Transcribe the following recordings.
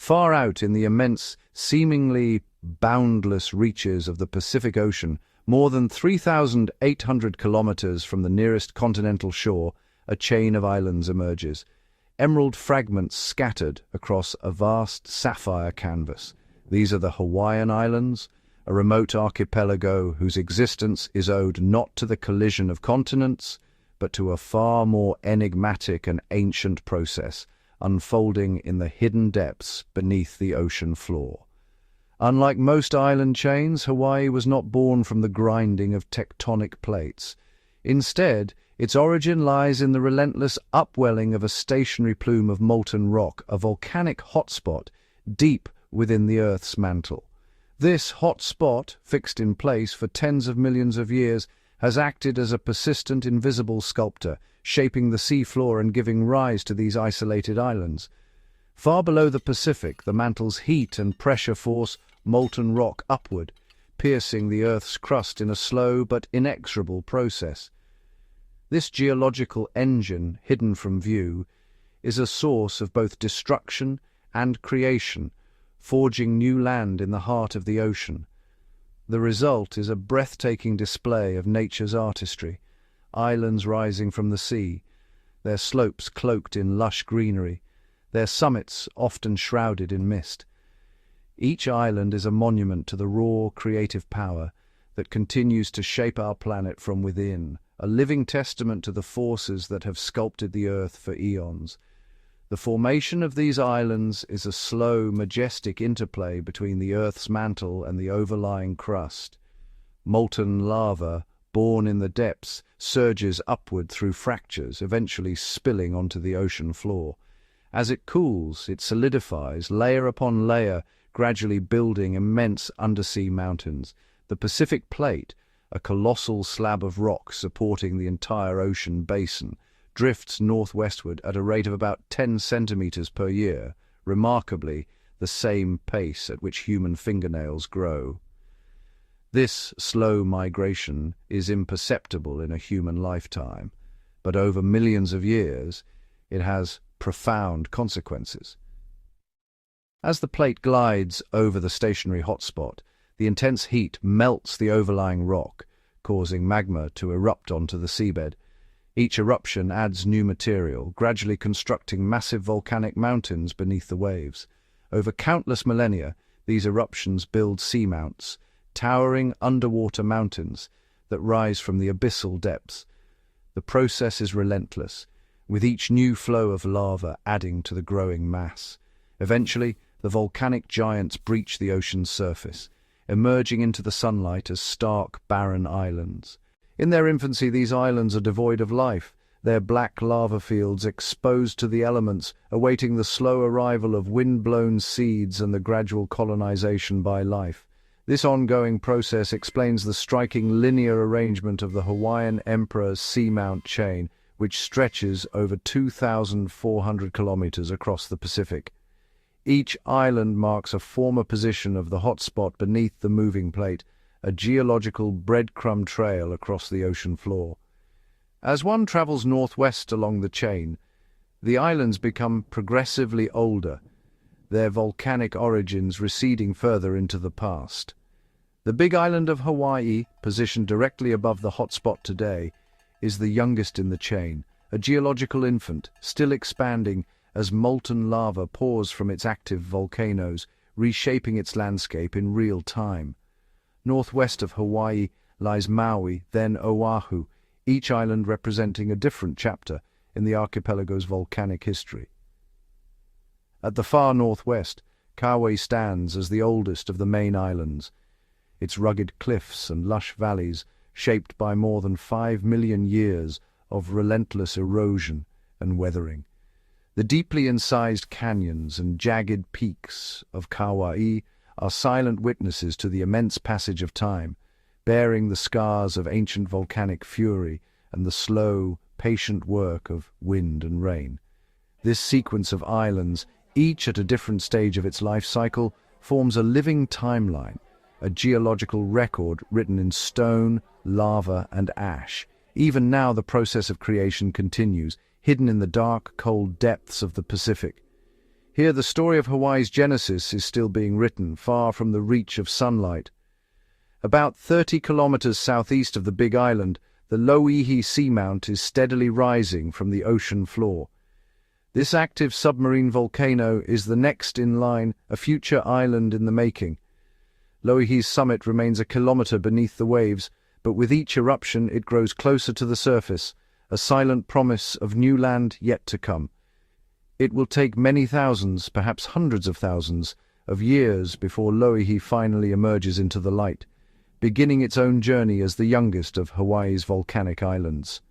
Far out in the immense, seemingly boundless reaches of the Pacific Ocean, more than 3,800 kilometers from the nearest continental shore, a chain of islands emerges, emerald fragments scattered across a vast sapphire canvas. These are the Hawaiian Islands, a remote archipelago whose existence is owed not to the collision of continents, but to a far more enigmatic and ancient process unfolding in the hidden depths beneath the ocean floor. Unlike most island chains, Hawaii was not born from the grinding of tectonic plates. Instead, its origin lies in the relentless upwelling of a stationary plume of molten rock, a volcanic hotspot deep within the Earth's mantle. This hot spot, fixed in place for tens of millions of years, has acted as a persistent, invisible sculptor, shaping the seafloor and giving rise to these isolated islands. Far below the Pacific, the mantle's heat and pressure force molten rock upward, piercing the Earth's crust in a slow but inexorable process. This geological engine, hidden from view, is a source of both destruction and creation, forging new land in the heart of the ocean. The result is a breathtaking display of nature's artistry, islands rising from the sea, their slopes cloaked in lush greenery, their summits often shrouded in mist. Each island is a monument to the raw, creative power that continues to shape our planet from within, a living testament to the forces that have sculpted the Earth for eons. The formation of these islands is a slow, majestic interplay between the Earth's mantle and the overlying crust. Molten lava, born in the depths, surges upward through fractures, eventually spilling onto the ocean floor. As it cools, it solidifies, layer upon layer, gradually building immense undersea mountains. The Pacific Plate, a colossal slab of rock supporting the entire ocean basin, drifts northwestward at a rate of about 10 centimeters per year, remarkably the same pace at which human fingernails grow. This slow migration is imperceptible in a human lifetime, but over millions of years it has profound consequences. As the plate glides over the stationary hotspot, the intense heat melts the overlying rock, causing magma to erupt onto the seabed. Each eruption adds new material, gradually constructing massive volcanic mountains beneath the waves. Over countless millennia, these eruptions build seamounts, towering underwater mountains that rise from the abyssal depths. The process is relentless, with each new flow of lava adding to the growing mass. Eventually, the volcanic giants breach the ocean's surface, emerging into the sunlight as stark, barren islands. In their infancy, these islands are devoid of life, their black lava fields exposed to the elements, awaiting the slow arrival of wind-blown seeds and the gradual colonization by life. This ongoing process explains the striking linear arrangement of the Hawaiian Emperor's seamount chain, which stretches over 2,400 kilometers across the Pacific. Each island marks a former position of the hotspot beneath the moving plate, a geological breadcrumb trail across the ocean floor. As one travels northwest along the chain, the islands become progressively older, their volcanic origins receding further into the past. The Big Island of Hawaii, positioned directly above the hotspot today, is the youngest in the chain, a geological infant, still expanding as molten lava pours from its active volcanoes, reshaping its landscape in real time. Northwest of Hawaii lies Maui, then Oahu, each island representing a different chapter in the archipelago's volcanic history. At the far northwest, Kauai stands as the oldest of the main islands, its rugged cliffs and lush valleys shaped by more than 5 million years of relentless erosion and weathering. The deeply incised canyons and jagged peaks of Kauai are silent witnesses to the immense passage of time, bearing the scars of ancient volcanic fury and the slow, patient work of wind and rain. This sequence of islands, each at a different stage of its life cycle, forms a living timeline, a geological record written in stone, lava, and ash. Even now the process of creation continues, hidden in the dark, cold depths of the Pacific. Here the story of Hawaii's genesis is still being written, far from the reach of sunlight. About 30 kilometers southeast of the Big Island, the Loihi seamount is steadily rising from the ocean floor. This active submarine volcano is the next in line, a future island in the making. Loihi's summit remains a kilometer beneath the waves, but with each eruption it grows closer to the surface, a silent promise of new land yet to come. It will take many thousands, perhaps hundreds of thousands, of years before Loihi finally emerges into the light, beginning its own journey as the youngest of Hawaii's volcanic islands.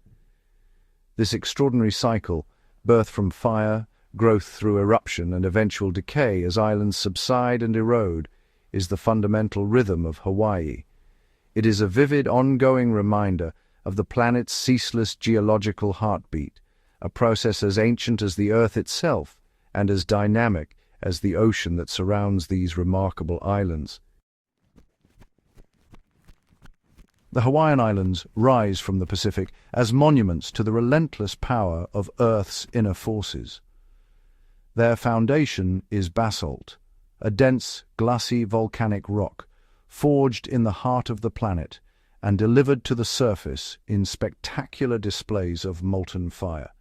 This extraordinary cycle, birth from fire, growth through eruption, and eventual decay as islands subside and erode, is the fundamental rhythm of Hawaii. It is a vivid, ongoing reminder of the planet's ceaseless geological heartbeat, a process as ancient as the Earth itself and as dynamic as the ocean that surrounds these remarkable islands. The Hawaiian Islands rise from the Pacific as monuments to the relentless power of Earth's inner forces. Their foundation is basalt, a dense, glassy volcanic rock, forged in the heart of the planet and delivered to the surface in spectacular displays of molten fire.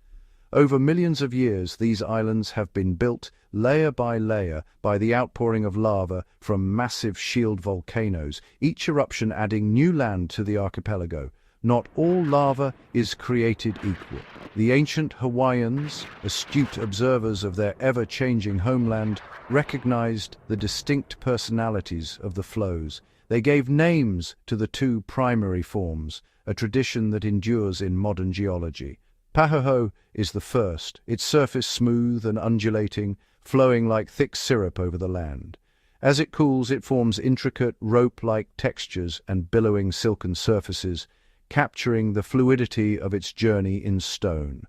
Over millions of years, these islands have been built layer by layer by the outpouring of lava from massive shield volcanoes, each eruption adding new land to the archipelago. Not all lava is created equal. The ancient Hawaiians, astute observers of their ever-changing homeland, recognized the distinct personalities of the flows. They gave names to the two primary forms, a tradition that endures in modern geology. Pahoehoe is the first, its surface smooth and undulating, flowing like thick syrup over the land. As it cools, it forms intricate, rope-like textures and billowing silken surfaces, capturing the fluidity of its journey in stone.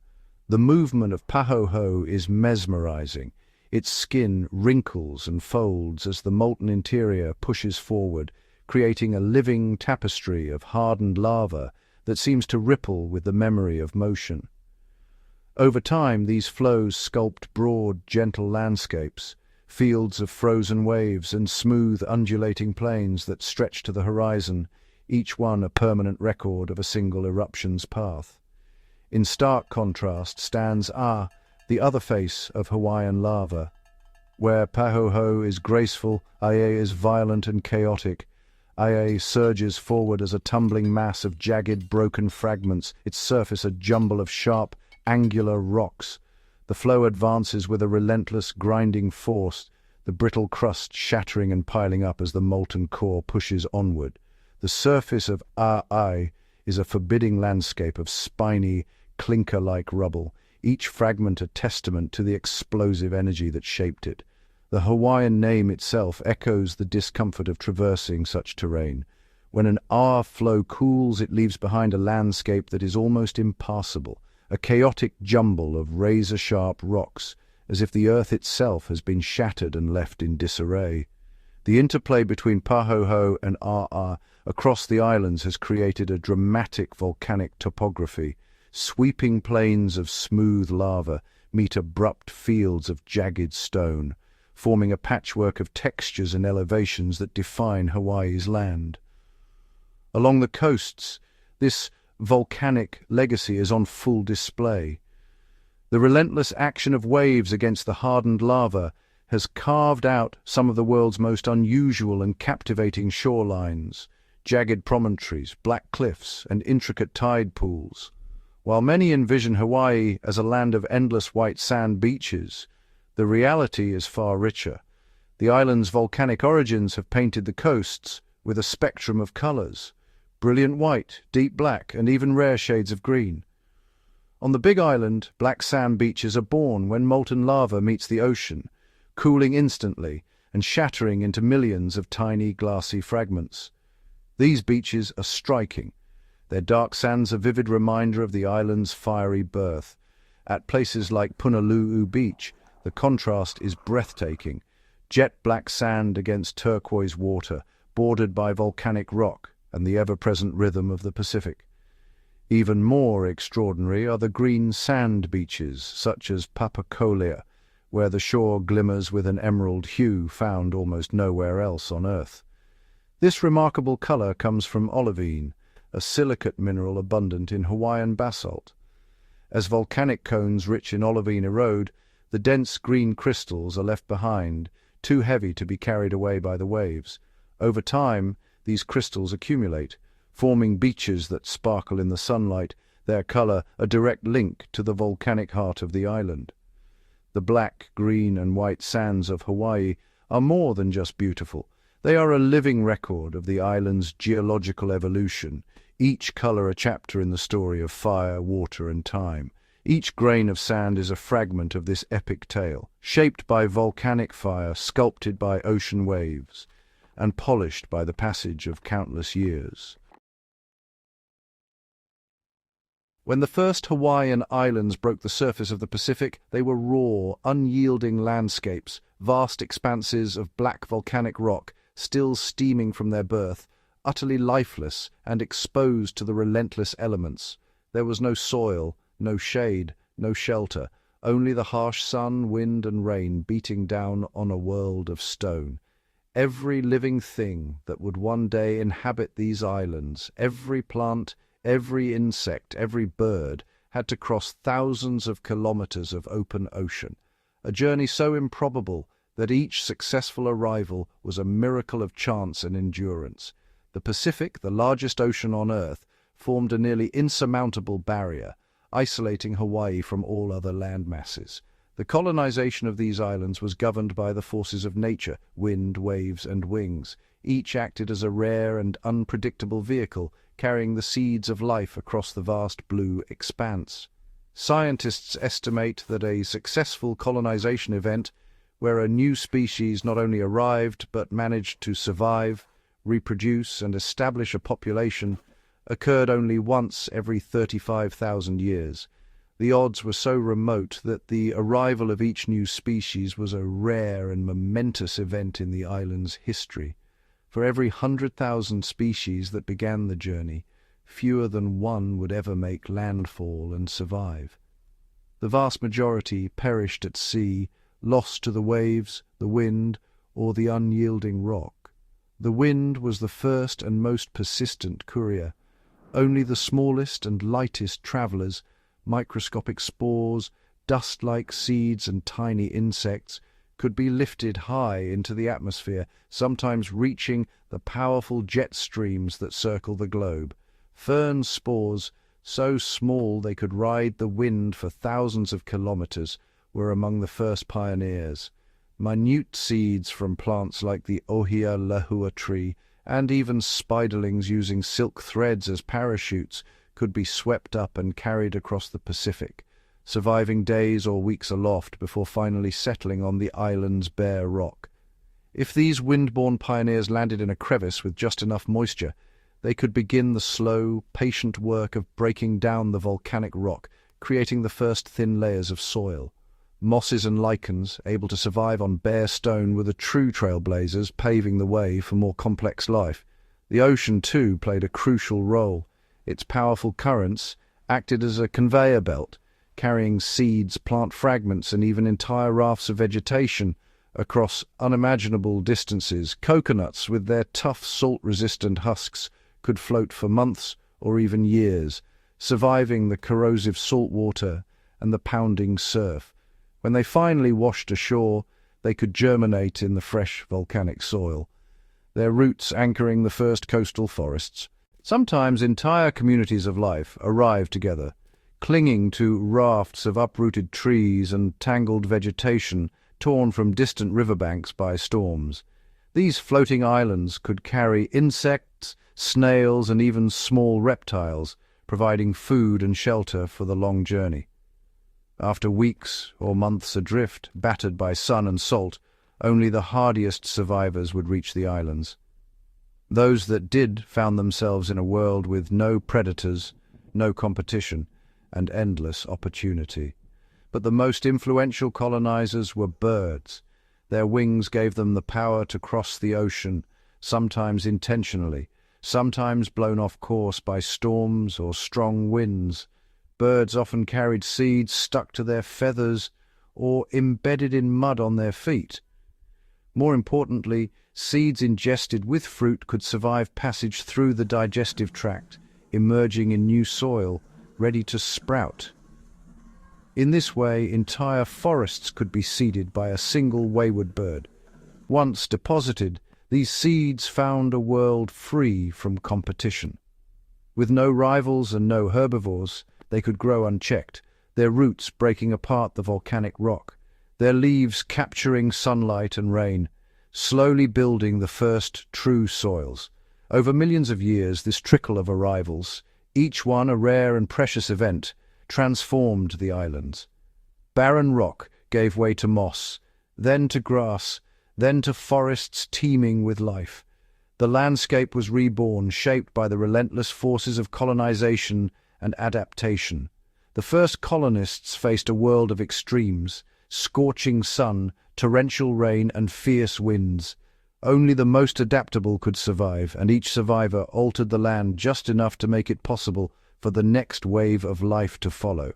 The movement of Pahoehoe is mesmerizing. Its skin wrinkles and folds as the molten interior pushes forward, creating a living tapestry of hardened lava that seems to ripple with the memory of motion. Over time, these flows sculpt broad, gentle landscapes, fields of frozen waves and smooth, undulating plains that stretch to the horizon, each one a permanent record of a single eruption's path. In stark contrast stands the other face of Hawaiian lava. Where Pahoehoe is graceful, Aie is violent and chaotic. Aie surges forward as a tumbling mass of jagged, broken fragments, its surface a jumble of sharp, angular rocks. The flow advances with a relentless, grinding force, the brittle crust shattering and piling up as the molten core pushes onward. The surface of Aie is a forbidding landscape of spiny, clinker-like rubble, each fragment a testament to the explosive energy that shaped it. The Hawaiian name itself echoes the discomfort of traversing such terrain. When an flow cools, it leaves behind a landscape that is almost impassable, a chaotic jumble of razor-sharp rocks, as if the earth itself has been shattered and left in disarray. The interplay between Pahoehoe and across the islands has created a dramatic volcanic topography. Sweeping plains of smooth lava meet abrupt fields of jagged stone, forming a patchwork of textures and elevations that define Hawaii's land. Along the coasts, this volcanic legacy is on full display. The relentless action of waves against the hardened lava has carved out some of the world's most unusual and captivating shorelines, jagged promontories, black cliffs, and intricate tide pools. While many envision Hawaii as a land of endless white sand beaches, the reality is far richer. The island's volcanic origins have painted the coasts with a spectrum of colors: brilliant white, deep black, and even rare shades of green. On the Big Island, black sand beaches are born when molten lava meets the ocean, cooling instantly and shattering into millions of tiny glassy fragments. These beaches are striking, their dark sands a vivid reminder of the island's fiery birth. At places like Punaluu Beach, the contrast is breathtaking: jet black sand against turquoise water, bordered by volcanic rock and the ever-present rhythm of the Pacific. Even more extraordinary are the green sand beaches, such as Papakolea, where the shore glimmers with an emerald hue found almost nowhere else on Earth. This remarkable color comes from olivine, a silicate mineral abundant in Hawaiian basalt. As volcanic cones rich in olivine erode, the dense green crystals are left behind, too heavy to be carried away by the waves. Over time, these crystals accumulate, forming beaches that sparkle in the sunlight, their color a direct link to the volcanic heart of the island. The black, green, and white sands of Hawaii are more than just beautiful. They are a living record of the island's geological evolution, each color a chapter in the story of fire, water, and time. Each grain of sand is a fragment of this epic tale, shaped by volcanic fire, sculpted by ocean waves, and polished by the passage of countless years. When the first Hawaiian Islands broke the surface of the Pacific, they were raw, unyielding landscapes, vast expanses of black volcanic rock, still steaming from their birth, utterly lifeless and exposed to the relentless elements. There was no soil, no shade, no shelter, only the harsh sun, wind, and rain beating down on a world of stone. Every living thing that would one day inhabit these islands, every plant, every insect, every bird, had to cross thousands of kilometers of open ocean, a journey so improbable that each successful arrival was a miracle of chance and endurance. The Pacific, the largest ocean on Earth, formed a nearly insurmountable barrier, isolating Hawaii from all other land masses. The colonization of these islands was governed by the forces of nature, wind, waves, and wings. Each acted as a rare and unpredictable vehicle, carrying the seeds of life across the vast blue expanse. Scientists estimate that a successful colonization event, where a new species not only arrived but managed to survive, reproduce, and establish a population, occurred only once every 35,000 years. The odds were so remote that the arrival of each new species was a rare and momentous event in the island's history. For every 100,000 species that began the journey, fewer than one would ever make landfall and survive. The vast majority perished at sea, lost to the waves, the wind, or the unyielding rock. The wind was the first and most persistent courier. Only the smallest and lightest travelers, microscopic spores, dust-like seeds, and tiny insects, could be lifted high into the atmosphere, sometimes reaching the powerful jet streams that circle the globe. Fern spores, so small they could ride the wind for thousands of kilometers, were among the first pioneers. Minute seeds from plants like the ohia lehua tree, and even spiderlings using silk threads as parachutes, could be swept up and carried across the Pacific, surviving days or weeks aloft before finally settling on the island's bare rock. If these wind-borne pioneers landed in a crevice with just enough moisture, they could begin the slow, patient work of breaking down the volcanic rock, creating the first thin layers of soil. Mosses and lichens, able to survive on bare stone, were the true trailblazers, paving the way for more complex life. The ocean, too, played a crucial role. Its powerful currents acted as a conveyor belt, carrying seeds, plant fragments, and even entire rafts of vegetation across unimaginable distances. Coconuts, with their tough, salt-resistant husks, could float for months or even years, surviving the corrosive salt water and the pounding surf. When they finally washed ashore, they could germinate in the fresh volcanic soil, their roots anchoring the first coastal forests. Sometimes entire communities of life arrived together, clinging to rafts of uprooted trees and tangled vegetation torn from distant riverbanks by storms. These floating islands could carry insects, snails, and even small reptiles, providing food and shelter for the long journey. After weeks or months adrift, battered by sun and salt, only the hardiest survivors would reach the islands. Those that did found themselves in a world with no predators, no competition, and endless opportunity. But the most influential colonizers were birds. Their wings gave them the power to cross the ocean, sometimes intentionally, sometimes blown off course by storms or strong winds. Birds often carried seeds stuck to their feathers or embedded in mud on their feet. More importantly, seeds ingested with fruit could survive passage through the digestive tract, emerging in new soil, ready to sprout. In this way, entire forests could be seeded by a single wayward bird. Once deposited, these seeds found a world free from competition. With no rivals and no herbivores, they could grow unchecked, their roots breaking apart the volcanic rock, their leaves capturing sunlight and rain, slowly building the first true soils. Over millions of years, this trickle of arrivals, each one a rare and precious event, transformed the islands. Barren rock gave way to moss, then to grass, then to forests teeming with life. The landscape was reborn, shaped by the relentless forces of colonization and adaptation. The first colonists faced a world of extremes, scorching sun, torrential rain, and fierce winds. Only the most adaptable could survive, and each survivor altered the land just enough to make it possible for the next wave of life to follow.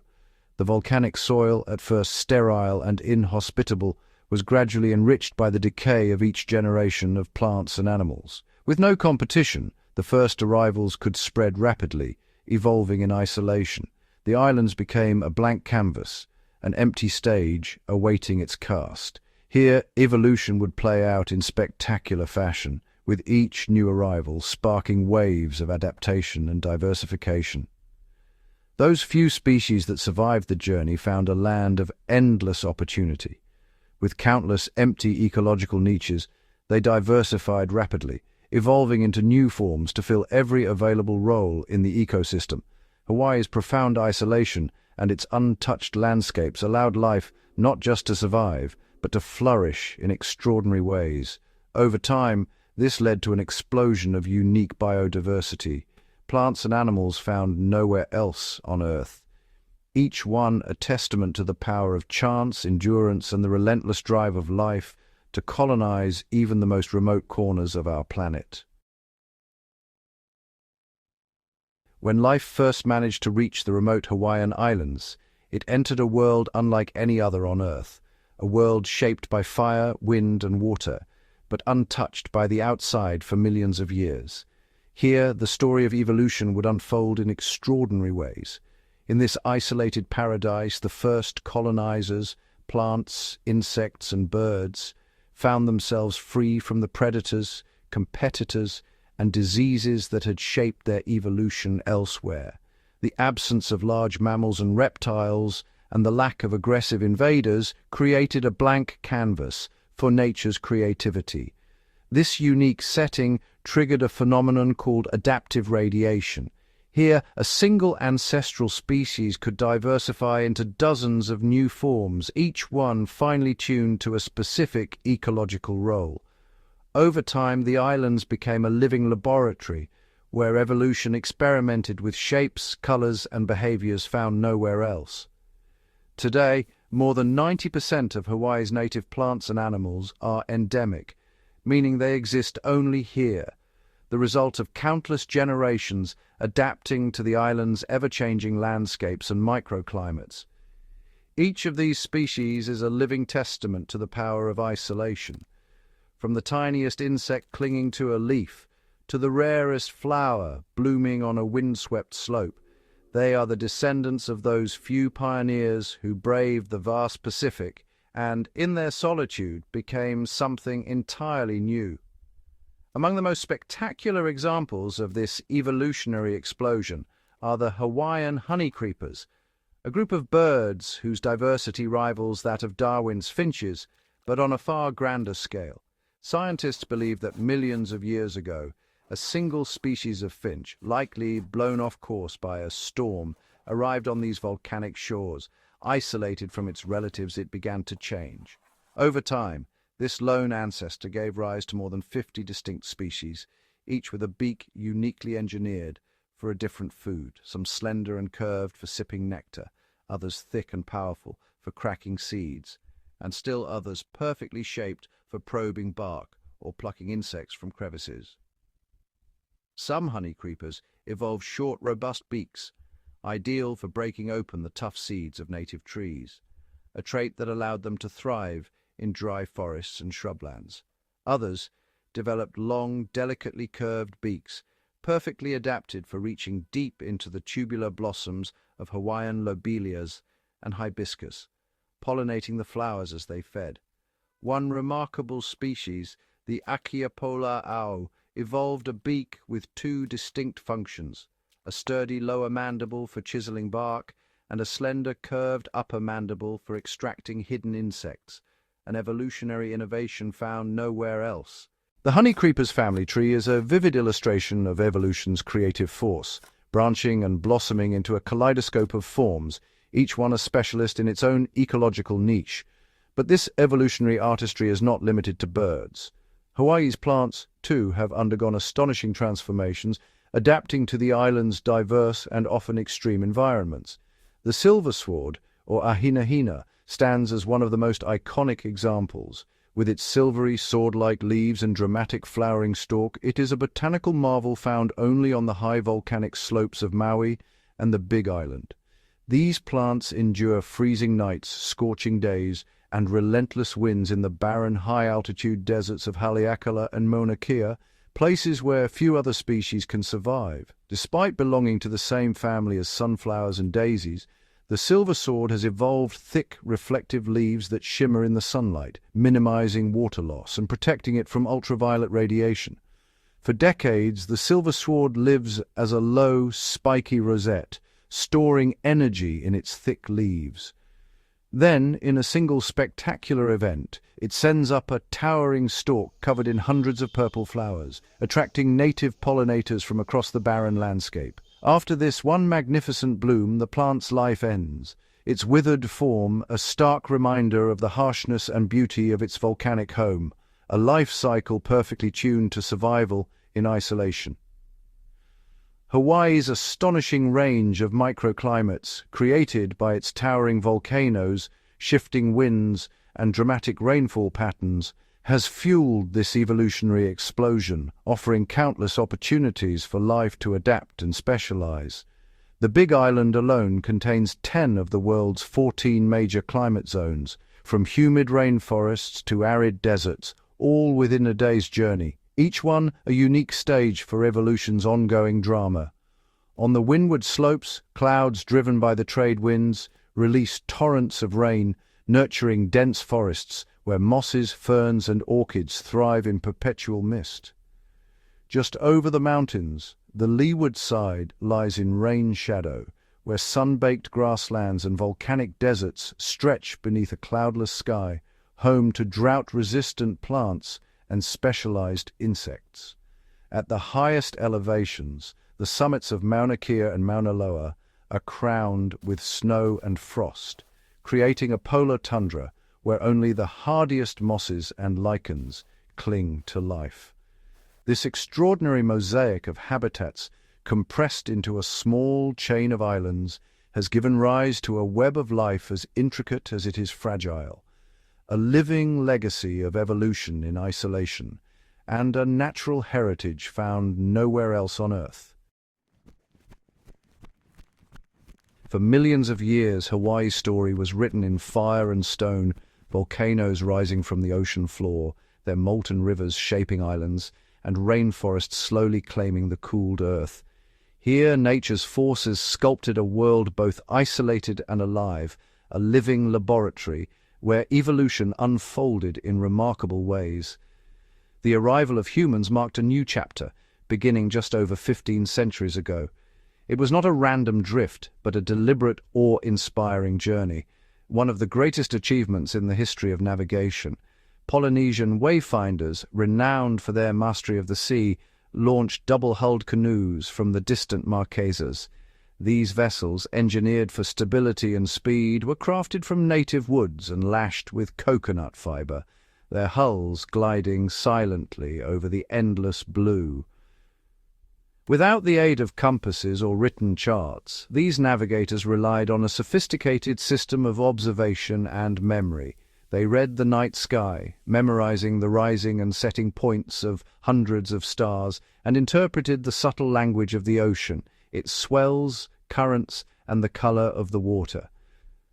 The volcanic soil, at first sterile and inhospitable, was gradually enriched by the decay of each generation of plants and animals. With no competition, the first arrivals could spread rapidly, evolving in isolation. The islands became a blank canvas, an empty stage awaiting its cast. Here, evolution would play out in spectacular fashion, with each new arrival sparking waves of adaptation and diversification. Those few species that survived the journey found a land of endless opportunity. With countless empty ecological niches, they diversified rapidly, evolving into new forms to fill every available role in the ecosystem. Hawaii's profound isolation and its untouched landscapes allowed life not just to survive, but to flourish in extraordinary ways. Over time, this led to an explosion of unique biodiversity, plants and animals found nowhere else on Earth. Each one a testament to the power of chance, endurance, and the relentless drive of life to colonize even the most remote corners of our planet. When life first managed to reach the remote Hawaiian Islands, it entered a world unlike any other on Earth, a world shaped by fire, wind, and water, but untouched by the outside for millions of years. Here, the story of evolution would unfold in extraordinary ways. In this isolated paradise, the first colonizers, plants, insects, and birds, found themselves free from the predators, competitors, and diseases that had shaped their evolution elsewhere. The absence of large mammals and reptiles and the lack of aggressive invaders created a blank canvas for nature's creativity. This unique setting triggered a phenomenon called adaptive radiation. Here, a single ancestral species could diversify into dozens of new forms, each one finely tuned to a specific ecological role. Over time, the islands became a living laboratory where evolution experimented with shapes, colors, and behaviors found nowhere else. Today, more than 90% of Hawaii's native plants and animals are endemic, meaning they exist only here, the result of countless generations adapting to the island's ever-changing landscapes and microclimates. Each of these species is a living testament to the power of isolation. From the tiniest insect clinging to a leaf to the rarest flower blooming on a windswept slope, they are the descendants of those few pioneers who braved the vast Pacific and, in their solitude, became something entirely new. Among the most spectacular examples of this evolutionary explosion are the Hawaiian honeycreepers, a group of birds whose diversity rivals that of Darwin's finches, but on a far grander scale. Scientists believe that millions of years ago, a single species of finch, likely blown off course by a storm, arrived on these volcanic shores. Isolated from its relatives, it began to change. Over time, this lone ancestor gave rise to more than 50 distinct species, each with a beak uniquely engineered for a different food, some slender and curved for sipping nectar, others thick and powerful for cracking seeds, and still others perfectly shaped for probing bark or plucking insects from crevices. Some honey creepers evolved short, robust beaks, ideal for breaking open the tough seeds of native trees. a trait that allowed them to thrive in dry forests and shrublands. Others developed long, delicately curved beaks, perfectly adapted for reaching deep into the tubular blossoms of Hawaiian lobelias and hibiscus, pollinating the flowers as they fed. One remarkable species, the Achiapola au, evolved a beak with two distinct functions, a sturdy lower mandible for chiseling bark and a slender curved upper mandible for extracting hidden insects, an evolutionary innovation found nowhere else. The honeycreeper's family tree is a vivid illustration of evolution's creative force, branching and blossoming into a kaleidoscope of forms, each one a specialist in its own ecological niche. But this evolutionary artistry is not limited to birds. Hawaii's plants, too, have undergone astonishing transformations, adapting to the island's diverse and often extreme environments. The silver sword, or ahinahina, stands as one of the most iconic examples. With its silvery, sword-like leaves and dramatic flowering stalk, it is a botanical marvel found only on the high volcanic slopes of Maui and the Big Island. These plants endure freezing nights, scorching days, and relentless winds in the barren, high-altitude deserts of Haleakala and Mauna Kea, places where few other species can survive. Despite belonging to the same family as sunflowers and daisies, the silver sword has evolved thick, reflective leaves that shimmer in the sunlight, minimizing water loss and protecting it from ultraviolet radiation. For decades, the silver sword lives as a low, spiky rosette, storing energy in its thick leaves. Then, in a single spectacular event, it sends up a towering stalk covered in hundreds of purple flowers, attracting native pollinators from across the barren landscape. After this one magnificent bloom, the plant's life ends, its withered form a stark reminder of the harshness and beauty of its volcanic home, a life cycle perfectly tuned to survival in isolation. Hawaii's astonishing range of microclimates, created by its towering volcanoes, shifting winds, and dramatic rainfall patterns, has fueled this evolutionary explosion, offering countless opportunities for life to adapt and specialize. The Big Island alone contains 10 of the world's 14 major climate zones, from humid rainforests to arid deserts, all within a day's journey, each one a unique stage for evolution's ongoing drama. On the windward slopes, clouds driven by the trade winds release torrents of rain, nurturing dense forests where mosses, ferns, and orchids thrive in perpetual mist. Just over the mountains, the leeward side lies in rain shadow, where sun-baked grasslands and volcanic deserts stretch beneath a cloudless sky, home to drought-resistant plants and specialized insects. At the highest elevations, the summits of Mauna Kea and Mauna Loa are crowned with snow and frost, creating a polar tundra where only the hardiest mosses and lichens cling to life. This extraordinary mosaic of habitats, compressed into a small chain of islands, has given rise to a web of life as intricate as it is fragile, a living legacy of evolution in isolation, and a natural heritage found nowhere else on Earth. For millions of years, Hawaii's story was written in fire and stone, volcanoes rising from the ocean floor, their molten rivers shaping islands, and rainforests slowly claiming the cooled earth. Here, nature's forces sculpted a world both isolated and alive, a living laboratory where evolution unfolded in remarkable ways. The arrival of humans marked a new chapter, beginning just over 15 centuries ago. It was not a random drift, but a deliberate, awe-inspiring journey, one of the greatest achievements in the history of navigation. Polynesian wayfinders, renowned for their mastery of the sea, launched double-hulled canoes from the distant Marquesas. These vessels, engineered for stability and speed, were crafted from native woods and lashed with coconut fiber, their hulls gliding silently over the endless blue. Without the aid of compasses or written charts, these navigators relied on a sophisticated system of observation and memory. They read the night sky, memorizing the rising and setting points of hundreds of stars, and interpreted the subtle language of the ocean, its swells, currents, and the color of the water.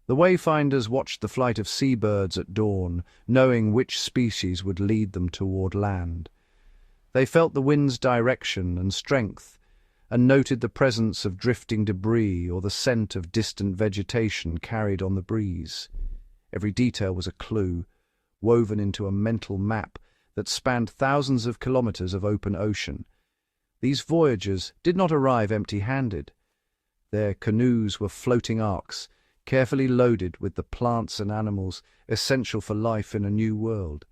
The wayfinders watched the flight of seabirds at dawn, knowing which species would lead them toward land. They felt the wind's direction and strength, and noted the presence of drifting debris or the scent of distant vegetation carried on the breeze. Every detail was a clue, woven into a mental map that spanned thousands of kilometers of open ocean. These voyagers did not arrive empty-handed. Their canoes were floating arks, carefully loaded with the plants and animals essential for life in a new world.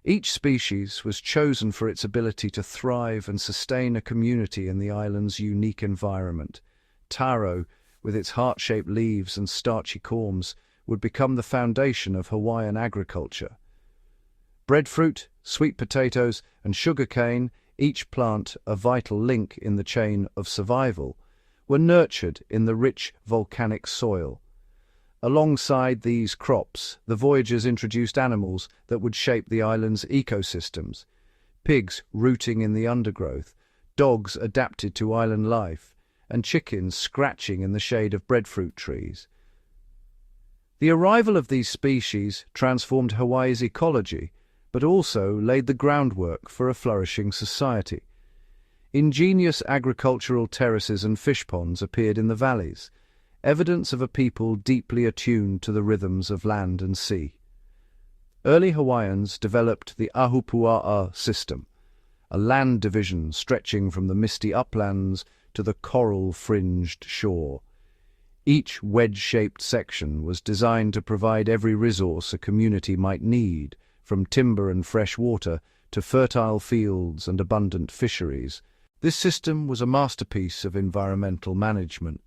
Each species was chosen for its ability to thrive and sustain a community in the island's unique environment. Taro, with its heart-shaped leaves and starchy corms, would become the foundation of Hawaiian agriculture. Breadfruit, sweet potatoes, and sugarcane, each plant a vital link in the chain of survival, were nurtured in the rich volcanic soil. Alongside these crops, the voyagers introduced animals that would shape the island's ecosystems. Pigs rooting in the undergrowth, dogs adapted to island life, and chickens scratching in the shade of breadfruit trees. The arrival of these species transformed Hawaii's ecology, but also laid the groundwork for a flourishing society. Ingenious agricultural terraces and fish ponds appeared in the valleys, evidence of a people deeply attuned to the rhythms of land and sea. Early Hawaiians developed the Ahupua'a system, a land division stretching from the misty uplands to the coral-fringed shore. Each wedge-shaped section was designed to provide every resource a community might need, from timber and fresh water to fertile fields and abundant fisheries. This system was a masterpiece of environmental management,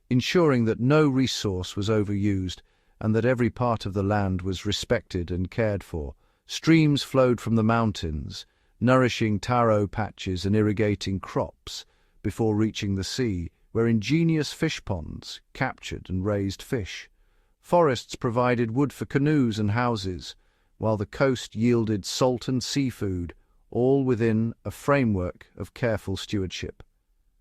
ensuring that no resource was overused and that every part of the land was respected and cared for. Streams flowed from the mountains, nourishing taro patches and irrigating crops, before reaching the sea, where ingenious fish ponds captured and raised fish. Forests provided wood for canoes and houses, while the coast yielded salt and seafood, all within a framework of careful stewardship.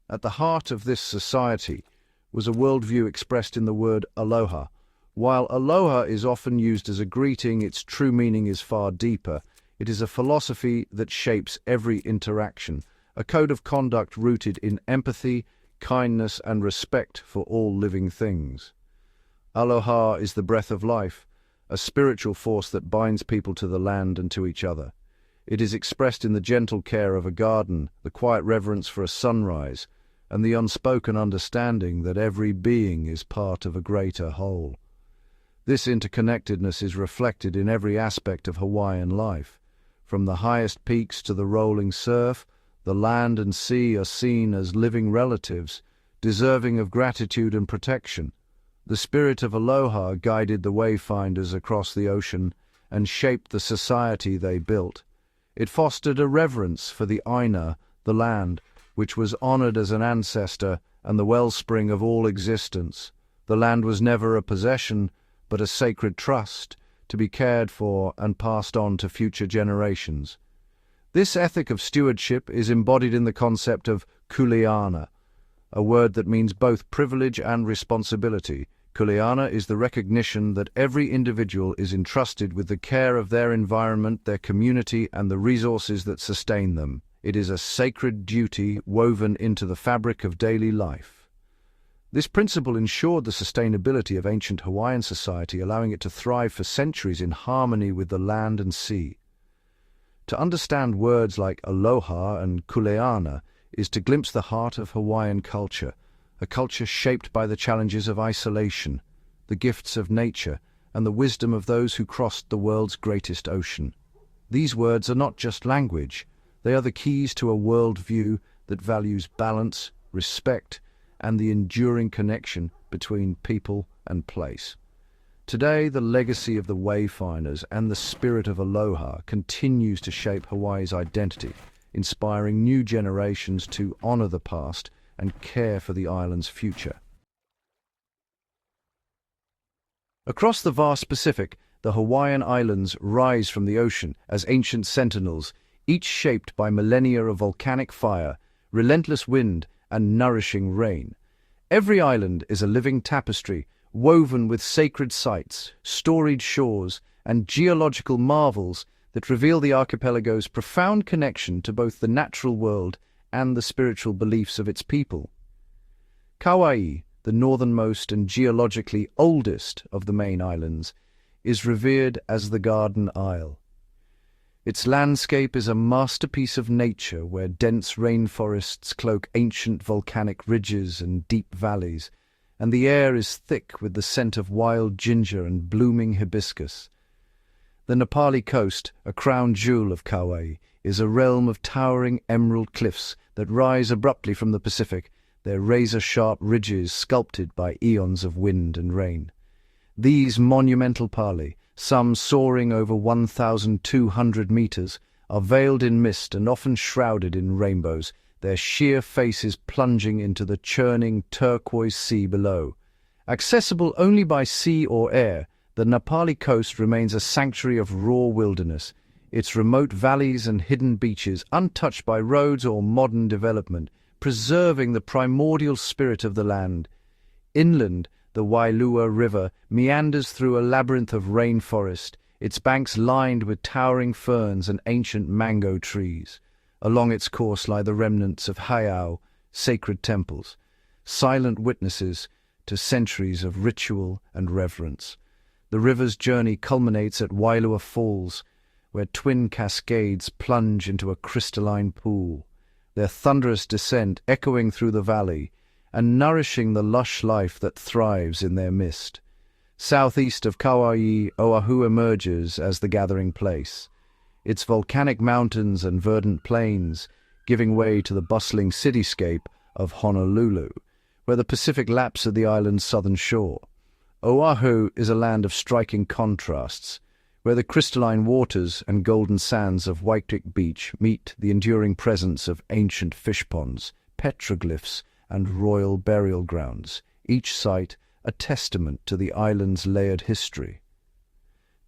At the heart of this society was a worldview expressed in the word aloha. While aloha is often used as a greeting, its true meaning is far deeper. It is a philosophy that shapes every interaction, a code of conduct rooted in empathy, kindness, and respect for all living things. Aloha is the breath of life, a spiritual force that binds people to the land and to each other. It is expressed in the gentle care of a garden, the quiet reverence for a sunrise, and the unspoken understanding that every being is part of a greater whole. This interconnectedness is reflected in every aspect of Hawaiian life. From the highest peaks to the rolling surf, the land and sea are seen as living relatives, deserving of gratitude and protection. The spirit of aloha guided the wayfinders across the ocean and shaped the society they built. It fostered a reverence for the Aina, the land, which was honored as an ancestor and the wellspring of all existence. The land was never a possession, but a sacred trust, to be cared for and passed on to future generations. This ethic of stewardship is embodied in the concept of kuleana, a word that means both privilege and responsibility. Kuleana is the recognition that every individual is entrusted with the care of their environment, their community, and the resources that sustain them. It is a sacred duty woven into the fabric of daily life. This principle ensured the sustainability of ancient Hawaiian society, allowing it to thrive for centuries in harmony with the land and sea. To understand words like aloha and kuleana is to glimpse the heart of Hawaiian culture, a culture shaped by the challenges of isolation, the gifts of nature, and the wisdom of those who crossed the world's greatest ocean. These words are not just language. They are the keys to a worldview that values balance, respect, and the enduring connection between people and place. Today, the legacy of the Wayfinders and the spirit of aloha continues to shape Hawaii's identity, inspiring new generations to honor the past and care for the island's future. Across the vast Pacific, the Hawaiian Islands rise from the ocean as ancient sentinels, each shaped by millennia of volcanic fire, relentless wind, and nourishing rain. Every island is a living tapestry, woven with sacred sites, storied shores, and geological marvels that reveal the archipelago's profound connection to both the natural world and the spiritual beliefs of its people. Kauai, the northernmost and geologically oldest of the main islands, is revered as the Garden Isle. Its landscape is a masterpiece of nature where dense rainforests cloak ancient volcanic ridges and deep valleys, and the air is thick with the scent of wild ginger and blooming hibiscus. The Nepali coast, a crown jewel of Kauai, is a realm of towering emerald cliffs that rise abruptly from the Pacific, their razor-sharp ridges sculpted by eons of wind and rain. These monumental pali, some soaring over 1,200 meters, are veiled in mist and often shrouded in rainbows, their sheer faces plunging into the churning turquoise sea below. Accessible only by sea or air, the Nepali coast remains a sanctuary of raw wilderness, its remote valleys and hidden beaches untouched by roads or modern development, preserving the primordial spirit of the land. Inland, the Wailua River meanders through a labyrinth of rainforest, its banks lined with towering ferns and ancient mango trees. Along its course lie the remnants of heiau, sacred temples, silent witnesses to centuries of ritual and reverence. The river's journey culminates at Wailua Falls, where twin cascades plunge into a crystalline pool, their thunderous descent echoing through the valley and nourishing the lush life that thrives in their mist. Southeast of Kauai, Oahu emerges as the gathering place, its volcanic mountains and verdant plains giving way to the bustling cityscape of Honolulu, where the Pacific laps at the island's southern shore. Oahu is a land of striking contrasts, where the crystalline waters and golden sands of Waikiki Beach meet the enduring presence of ancient fish ponds, petroglyphs, and royal burial grounds, each site a testament to the island's layered history.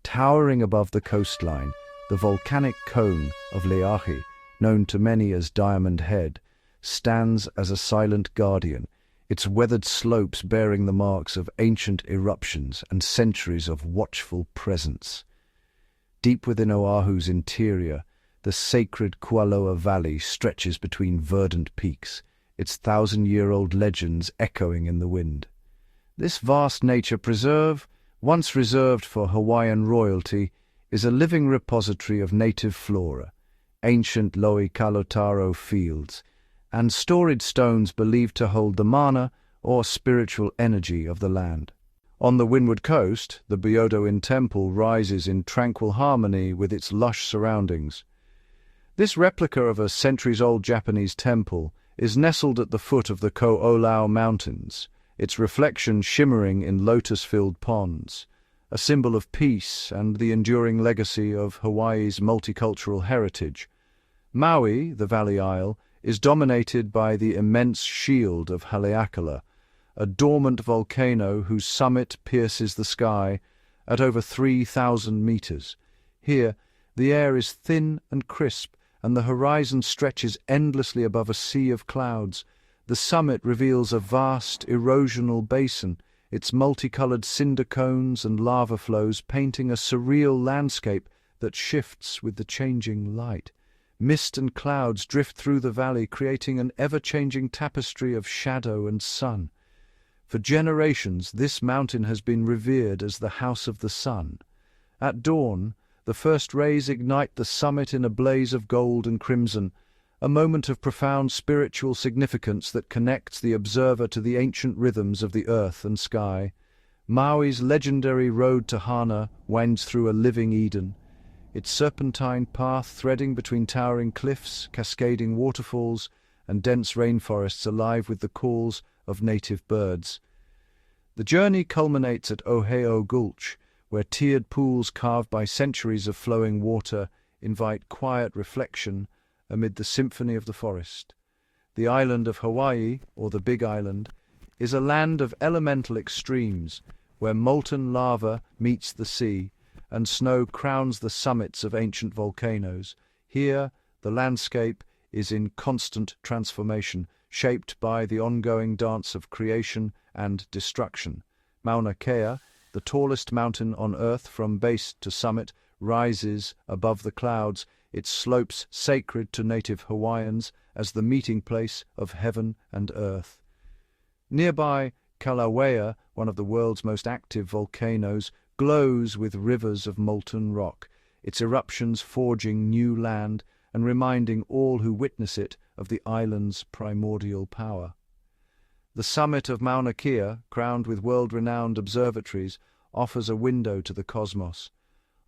Towering above the coastline, the volcanic cone of Leahi, known to many as Diamond Head, stands as a silent guardian, its weathered slopes bearing the marks of ancient eruptions and centuries of watchful presence. Deep within Oahu's interior, the sacred Kualoa Valley stretches between verdant peaks, its thousand-year-old legends echoing in the wind. This vast nature preserve, once reserved for Hawaiian royalty, is a living repository of native flora, ancient Loikalotaro fields, and storied stones believed to hold the mana or spiritual energy of the land. On the windward coast, the Byodo-in temple rises in tranquil harmony with its lush surroundings. This replica of a centuries-old Japanese temple is nestled at the foot of the Ko'olau Mountains, its reflection shimmering in lotus-filled ponds, a symbol of peace and the enduring legacy of Hawaii's multicultural heritage. Maui, the Valley Isle, is dominated by the immense shield of Haleakala, a dormant volcano whose summit pierces the sky at over 3,000 meters. Here, the air is thin and crisp, and the horizon stretches endlessly above a sea of clouds. The summit reveals a vast erosional basin, its multicolored cinder cones and lava flows painting a surreal landscape that shifts with the changing light. Mist and clouds drift through the valley, creating an ever-changing tapestry of shadow and sun. For generations, this mountain has been revered as the House of the Sun. At dawn, the first rays ignite the summit in a blaze of gold and crimson, a moment of profound spiritual significance that connects the observer to the ancient rhythms of the earth and sky. Maui's legendary road to Hana winds through a living Eden, its serpentine path threading between towering cliffs, cascading waterfalls, and dense rainforests alive with the calls of native birds. The journey culminates at Oheo Gulch, where tiered pools carved by centuries of flowing water invite quiet reflection amid the symphony of the forest. The island of Hawaii, or the Big Island, is a land of elemental extremes, where molten lava meets the sea, and snow crowns the summits of ancient volcanoes. Here, the landscape is in constant transformation, shaped by the ongoing dance of creation and destruction. Mauna Kea, the tallest mountain on Earth from base to summit, rises above the clouds, its slopes sacred to native Hawaiians as the meeting place of heaven and earth. Nearby, Kilauea, one of the world's most active volcanoes, glows with rivers of molten rock, its eruptions forging new land and reminding all who witness it of the island's primordial power. The summit of Mauna Kea, crowned with world-renowned observatories, offers a window to the cosmos.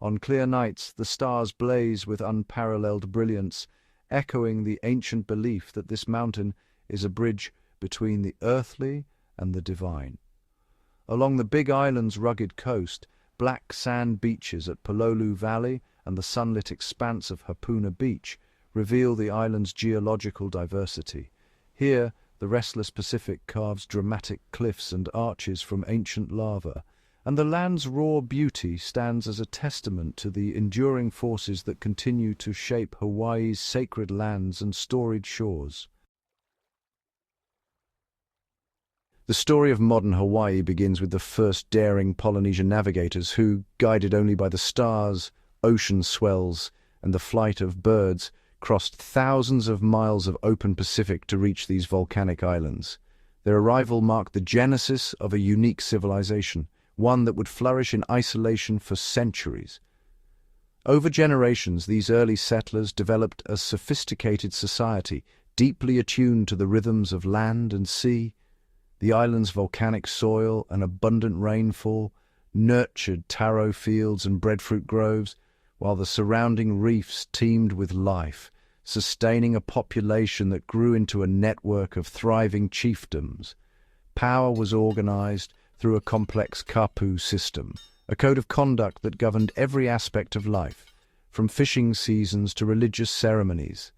On clear nights, the stars blaze with unparalleled brilliance, echoing the ancient belief that this mountain is a bridge between the earthly and the divine. Along the Big Island's rugged coast, black sand beaches at Pololu Valley and the sunlit expanse of Hapuna Beach reveal the island's geological diversity. Here, the restless Pacific carves dramatic cliffs and arches from ancient lava, and the land's raw beauty stands as a testament to the enduring forces that continue to shape Hawaii's sacred lands and storied shores. The story of modern Hawaii begins with the first daring Polynesian navigators who, guided only by the stars, ocean swells, and the flight of birds, crossed thousands of miles of open Pacific to reach these volcanic islands. Their arrival marked the genesis of a unique civilization, one that would flourish in isolation for centuries. Over generations, these early settlers developed a sophisticated society, deeply attuned to the rhythms of land and sea. The island's volcanic soil and abundant rainfall nurtured taro fields and breadfruit groves, while the surrounding reefs teemed with life, sustaining a population that grew into a network of thriving chiefdoms. Power was organized through a complex kapu system, a code of conduct that governed every aspect of life, from fishing seasons to religious ceremonies.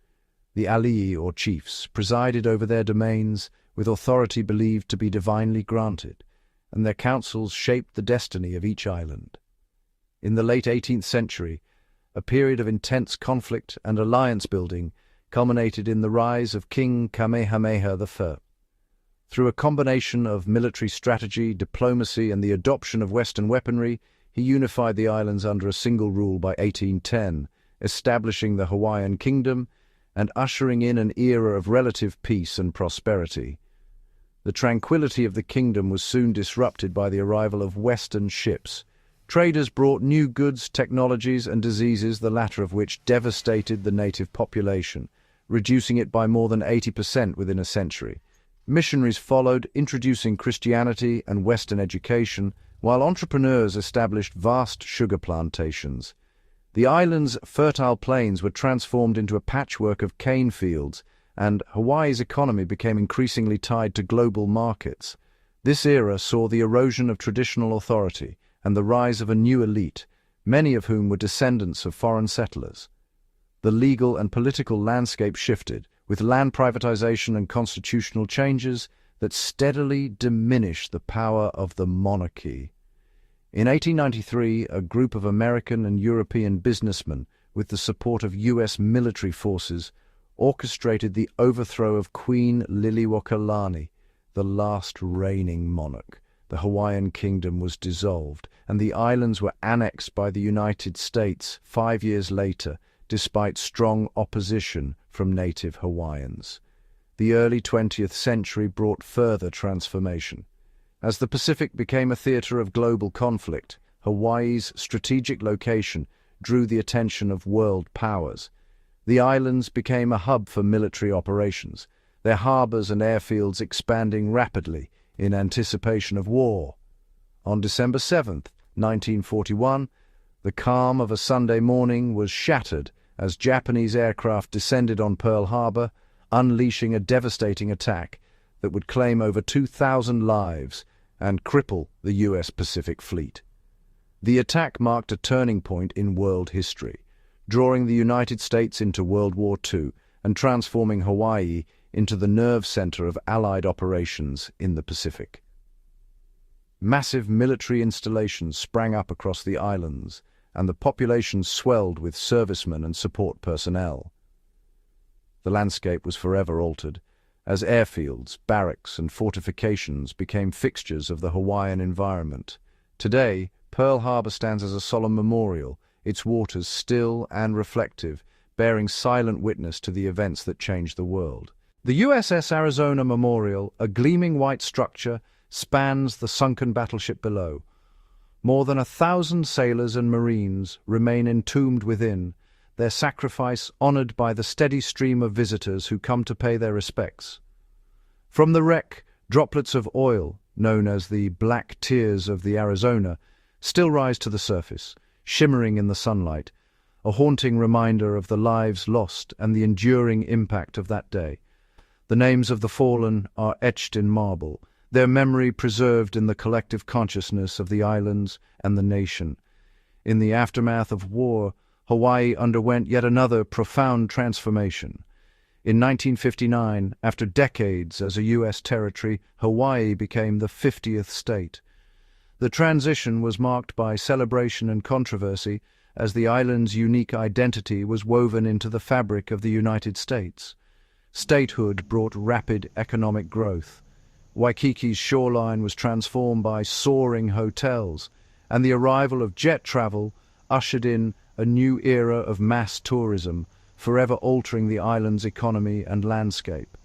The alii, or chiefs, presided over their domains with authority believed to be divinely granted, and their councils shaped the destiny of each island. In the late 18th century, a period of intense conflict and alliance building culminated in the rise of King Kamehameha I. Through a combination of military strategy, diplomacy, and the adoption of Western weaponry, he unified the islands under a single rule by 1810, establishing the Hawaiian Kingdom and ushering in an era of relative peace and prosperity. The tranquility of the kingdom was soon disrupted by the arrival of Western ships. Traders brought new goods, technologies, and diseases, the latter of which devastated the native population, reducing it by more than 80% within a century. Missionaries followed, introducing Christianity and Western education, while entrepreneurs established vast sugar plantations. The island's fertile plains were transformed into a patchwork of cane fields, and Hawaii's economy became increasingly tied to global markets. This era saw the erosion of traditional authority and the rise of a new elite, many of whom were descendants of foreign settlers. The legal and political landscape shifted, with land privatization and constitutional changes that steadily diminished the power of the monarchy. In 1893, a group of American and European businessmen, with the support of U.S. military forces, orchestrated the overthrow of Queen Liliuokalani, the last reigning monarch. The Hawaiian Kingdom was dissolved, and the islands were annexed by the United States 5 years later, despite strong opposition from native Hawaiians. The early 20th century brought further transformation. As the Pacific became a theater of global conflict, Hawaii's strategic location drew the attention of world powers. The islands became a hub for military operations, their harbors and airfields expanding rapidly in anticipation of war. On December 7, 1941, the calm of a Sunday morning was shattered as Japanese aircraft descended on Pearl Harbor, unleashing a devastating attack that would claim over 2,000 lives and cripple the U.S. Pacific Fleet. The attack marked a turning point in world history, drawing the United States into World War II and transforming Hawaii into the nerve center of Allied operations in the Pacific. Massive military installations sprang up across the islands, and the population swelled with servicemen and support personnel. The landscape was forever altered, as airfields, barracks, and fortifications became fixtures of the Hawaiian environment. Today, Pearl Harbor stands as a solemn memorial, its waters still and reflective, bearing silent witness to the events that changed the world. The USS Arizona Memorial, a gleaming white structure, spans the sunken battleship below. More than 1,000 sailors and Marines remain entombed within, their sacrifice honored by the steady stream of visitors who come to pay their respects. From the wreck, droplets of oil, known as the black tears of the Arizona, still rise to the surface, shimmering in the sunlight, a haunting reminder of the lives lost and the enduring impact of that day. The names of the fallen are etched in marble, their memory preserved in the collective consciousness of the islands and the nation. In the aftermath of war, Hawaii underwent yet another profound transformation. In 1959, after decades as a U.S. territory, Hawaii became the 50th state. The transition was marked by celebration and controversy as the island's unique identity was woven into the fabric of the United States. Statehood brought rapid economic growth. Waikiki's shoreline was transformed by soaring hotels, and the arrival of jet travel ushered in a new era of mass tourism, forever altering the island's economy and landscape.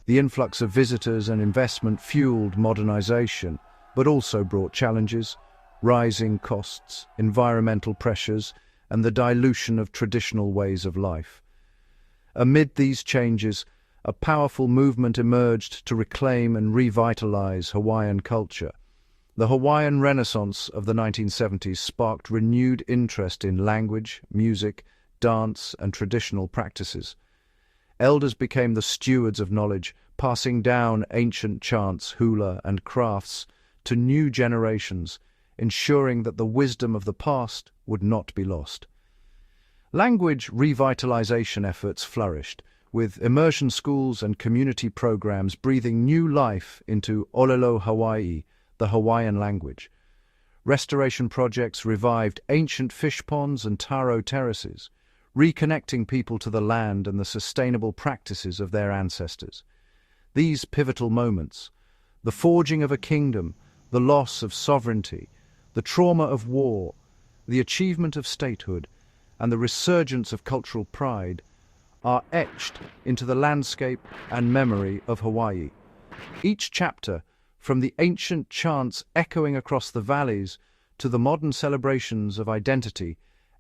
The influx of visitors and investment fueled modernization, but also brought challenges: rising costs, environmental pressures, and the dilution of traditional ways of life. Amid these changes, a powerful movement emerged to reclaim and revitalize Hawaiian culture. The Hawaiian Renaissance of the 1970s sparked renewed interest in language, music, dance, and traditional practices. Elders became the stewards of knowledge, passing down ancient chants, hula, and crafts to new generations, ensuring that the wisdom of the past would not be lost. Language revitalization efforts flourished, with immersion schools and community programs breathing new life into Olelo Hawaii, the Hawaiian language. Restoration projects revived ancient fish ponds and taro terraces, reconnecting people to the land and the sustainable practices of their ancestors. These pivotal moments, the forging of a kingdom, the loss of sovereignty, the trauma of war, the achievement of statehood, and the resurgence of cultural pride, are etched into the landscape and memory of Hawaii. Each chapter, from the ancient chants echoing across the valleys to the modern celebrations of identity,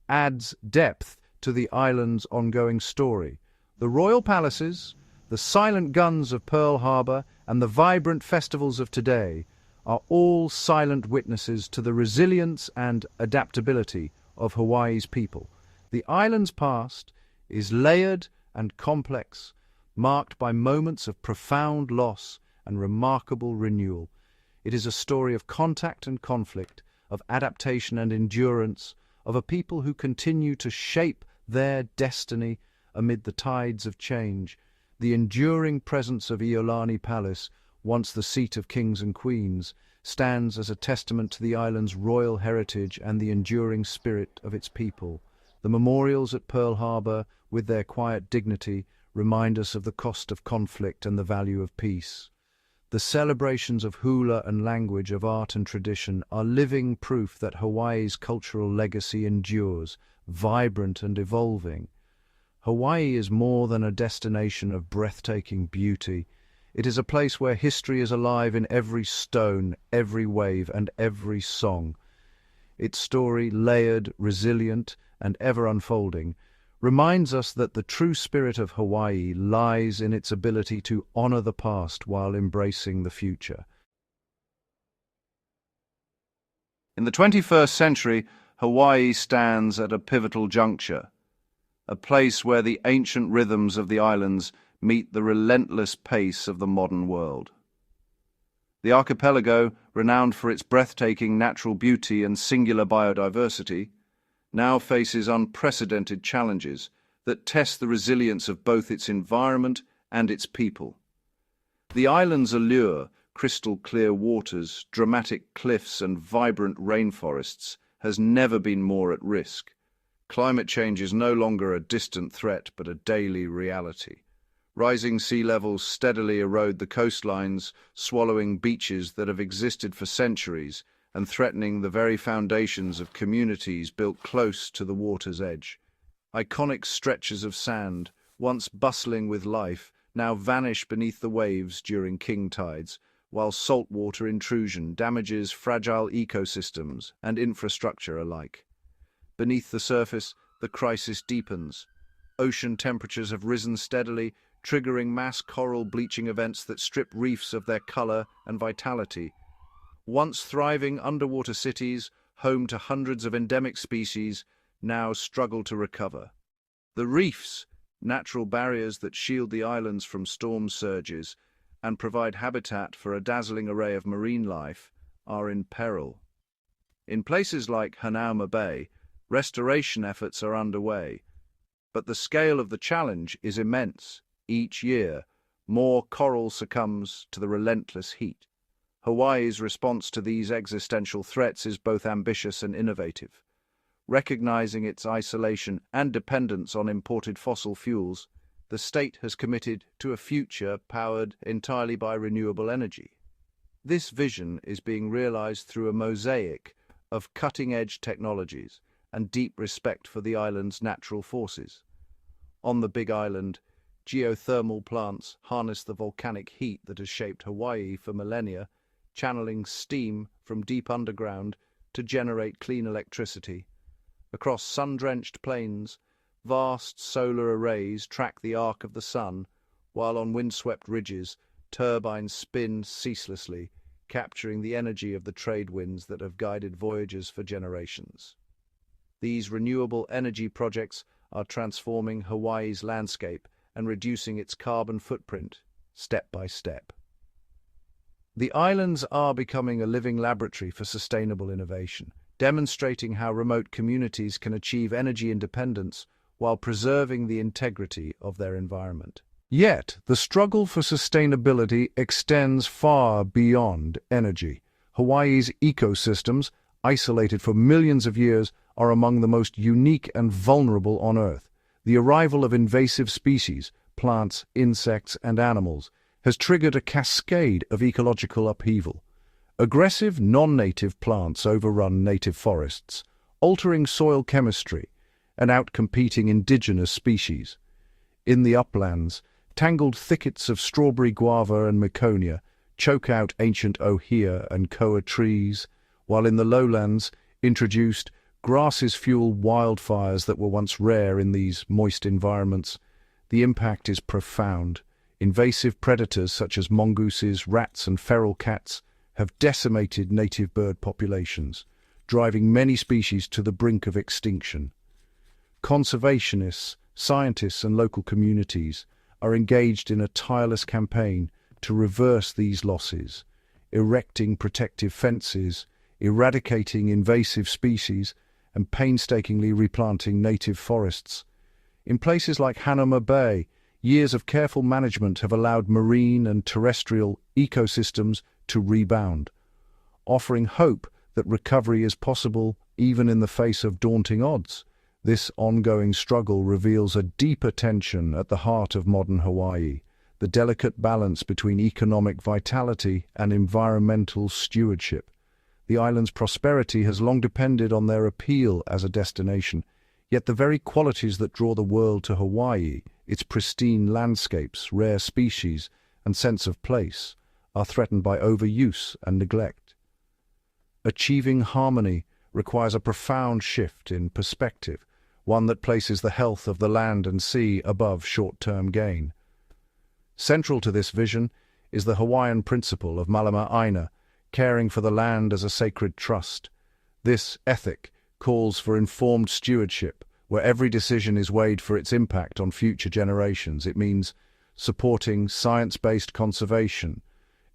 adds depth to the island's ongoing story. The royal palaces, the silent guns of Pearl Harbor, and the vibrant festivals of today are all silent witnesses to the resilience and adaptability of Hawaii's people. The island's past is layered and complex, marked by moments of profound loss and remarkable renewal. It is a story of contact and conflict, of adaptation and endurance, of a people who continue to shape their destiny amid the tides of change. The enduring presence of Iolani Palace, once the seat of kings and queens, stands as a testament to the island's royal heritage and the enduring spirit of its people. The memorials at Pearl Harbor, with their quiet dignity, remind us of the cost of conflict and the value of peace. The celebrations of hula and language, of art and tradition, are living proof that Hawaii's cultural legacy endures, vibrant and evolving. Hawaii is more than a destination of breathtaking beauty. It is a place where history is alive in every stone, every wave, and every song. Its story, layered, resilient, and ever unfolding, reminds us that the true spirit of Hawaii lies in its ability to honor the past while embracing the future. In the 21st century, Hawaii stands at a pivotal juncture, a place where the ancient rhythms of the islands meet the relentless pace of the modern world. The archipelago, renowned for its breathtaking natural beauty and singular biodiversity, now faces unprecedented challenges that test the resilience of both its environment and its people. The island's allure, crystal-clear waters, dramatic cliffs, and vibrant rainforests, has never been more at risk. Climate change is no longer a distant threat but a daily reality. Rising sea levels steadily erode the coastlines, swallowing beaches that have existed for centuries and threatening the very foundations of communities built close to the water's edge. Iconic stretches of sand, once bustling with life, now vanish beneath the waves during king tides, while saltwater intrusion damages fragile ecosystems and infrastructure alike. Beneath the surface, the crisis deepens. Ocean temperatures have risen steadily, triggering mass coral bleaching events that strip reefs of their color and vitality. Once thriving underwater cities, home to hundreds of endemic species, now struggle to recover. The reefs, natural barriers that shield the islands from storm surges and provide habitat for a dazzling array of marine life, are in peril. In places like Hanauma Bay, restoration efforts are underway, but the scale of the challenge is immense. Each year, more coral succumbs to the relentless heat. Hawaii's response to these existential threats is both ambitious and innovative. Recognizing its isolation and dependence on imported fossil fuels, the state has committed to a future powered entirely by renewable energy. This vision is being realized through a mosaic of cutting-edge technologies and deep respect for the island's natural forces. On the Big Island, geothermal plants harness the volcanic heat that has shaped Hawaii for millennia, channeling steam from deep underground to generate clean electricity. Across sun-drenched plains, vast solar arrays track the arc of the sun, while on windswept ridges, turbines spin ceaselessly, capturing the energy of the trade winds that have guided voyages for generations. These renewable energy projects are transforming Hawaii's landscape and reducing its carbon footprint, step by step. The islands are becoming a living laboratory for sustainable innovation, demonstrating how remote communities can achieve energy independence while preserving the integrity of their environment. Yet, the struggle for sustainability extends far beyond energy. Hawaii's ecosystems, isolated for millions of years, are among the most unique and vulnerable on Earth. The arrival of invasive species, plants, insects, and animals, has triggered a cascade of ecological upheaval. Aggressive non-native plants overrun native forests, altering soil chemistry and outcompeting indigenous species. In the uplands, tangled thickets of strawberry guava and Miconia choke out ancient ohia and koa trees, while in the lowlands, introduced grasses fuel wildfires that were once rare in these moist environments. The impact is profound. Invasive predators such as mongooses, rats, and feral cats have decimated native bird populations, driving many species to the brink of extinction. Conservationists, scientists, and local communities are engaged in a tireless campaign to reverse these losses, erecting protective fences, eradicating invasive species, and painstakingly replanting native forests. In places like Hanauma Bay, years of careful management have allowed marine and terrestrial ecosystems to rebound, offering hope that recovery is possible even in the face of daunting odds. This ongoing struggle reveals a deeper tension at the heart of modern Hawaii, the delicate balance between economic vitality and environmental stewardship. The island's prosperity has long depended on their appeal as a destination, yet the very qualities that draw the world to Hawaii, its pristine landscapes, rare species, and sense of place, are threatened by overuse and neglect. Achieving harmony requires a profound shift in perspective, one that places the health of the land and sea above short-term gain. Central to this vision is the Hawaiian principle of malama aina, caring for the land as a sacred trust. This ethic calls for informed stewardship, where every decision is weighed for its impact on future generations. It means supporting science-based conservation,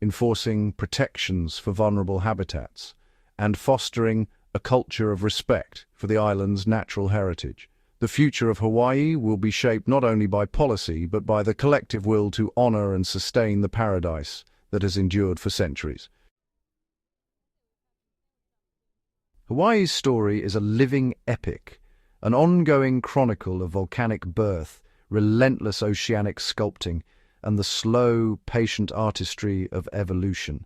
enforcing protections for vulnerable habitats, and fostering a culture of respect for the island's natural heritage. The future of Hawaii will be shaped not only by policy, but by the collective will to honor and sustain the paradise that has endured for centuries. Hawaii's story is a living epic, an ongoing chronicle of volcanic birth, relentless oceanic sculpting, and the slow, patient artistry of evolution.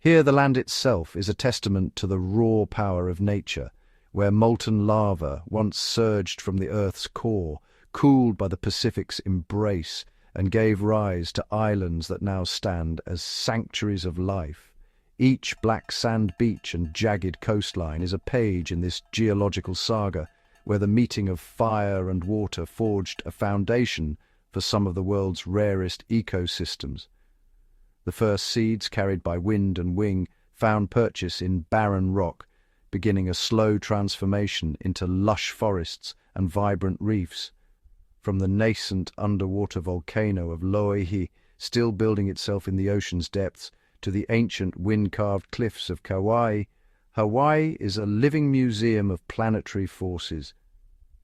Here the land itself is a testament to the raw power of nature, where molten lava once surged from the Earth's core, cooled by the Pacific's embrace, and gave rise to islands that now stand as sanctuaries of life. Each black sand beach and jagged coastline is a page in this geological saga, where the meeting of fire and water forged a foundation for some of the world's rarest ecosystems. The first seeds, carried by wind and wing, found purchase in barren rock, beginning a slow transformation into lush forests and vibrant reefs. From the nascent underwater volcano of Loihi, still building itself in the ocean's depths, to the ancient wind-carved cliffs of Kauai, Hawaii is a living museum of planetary forces.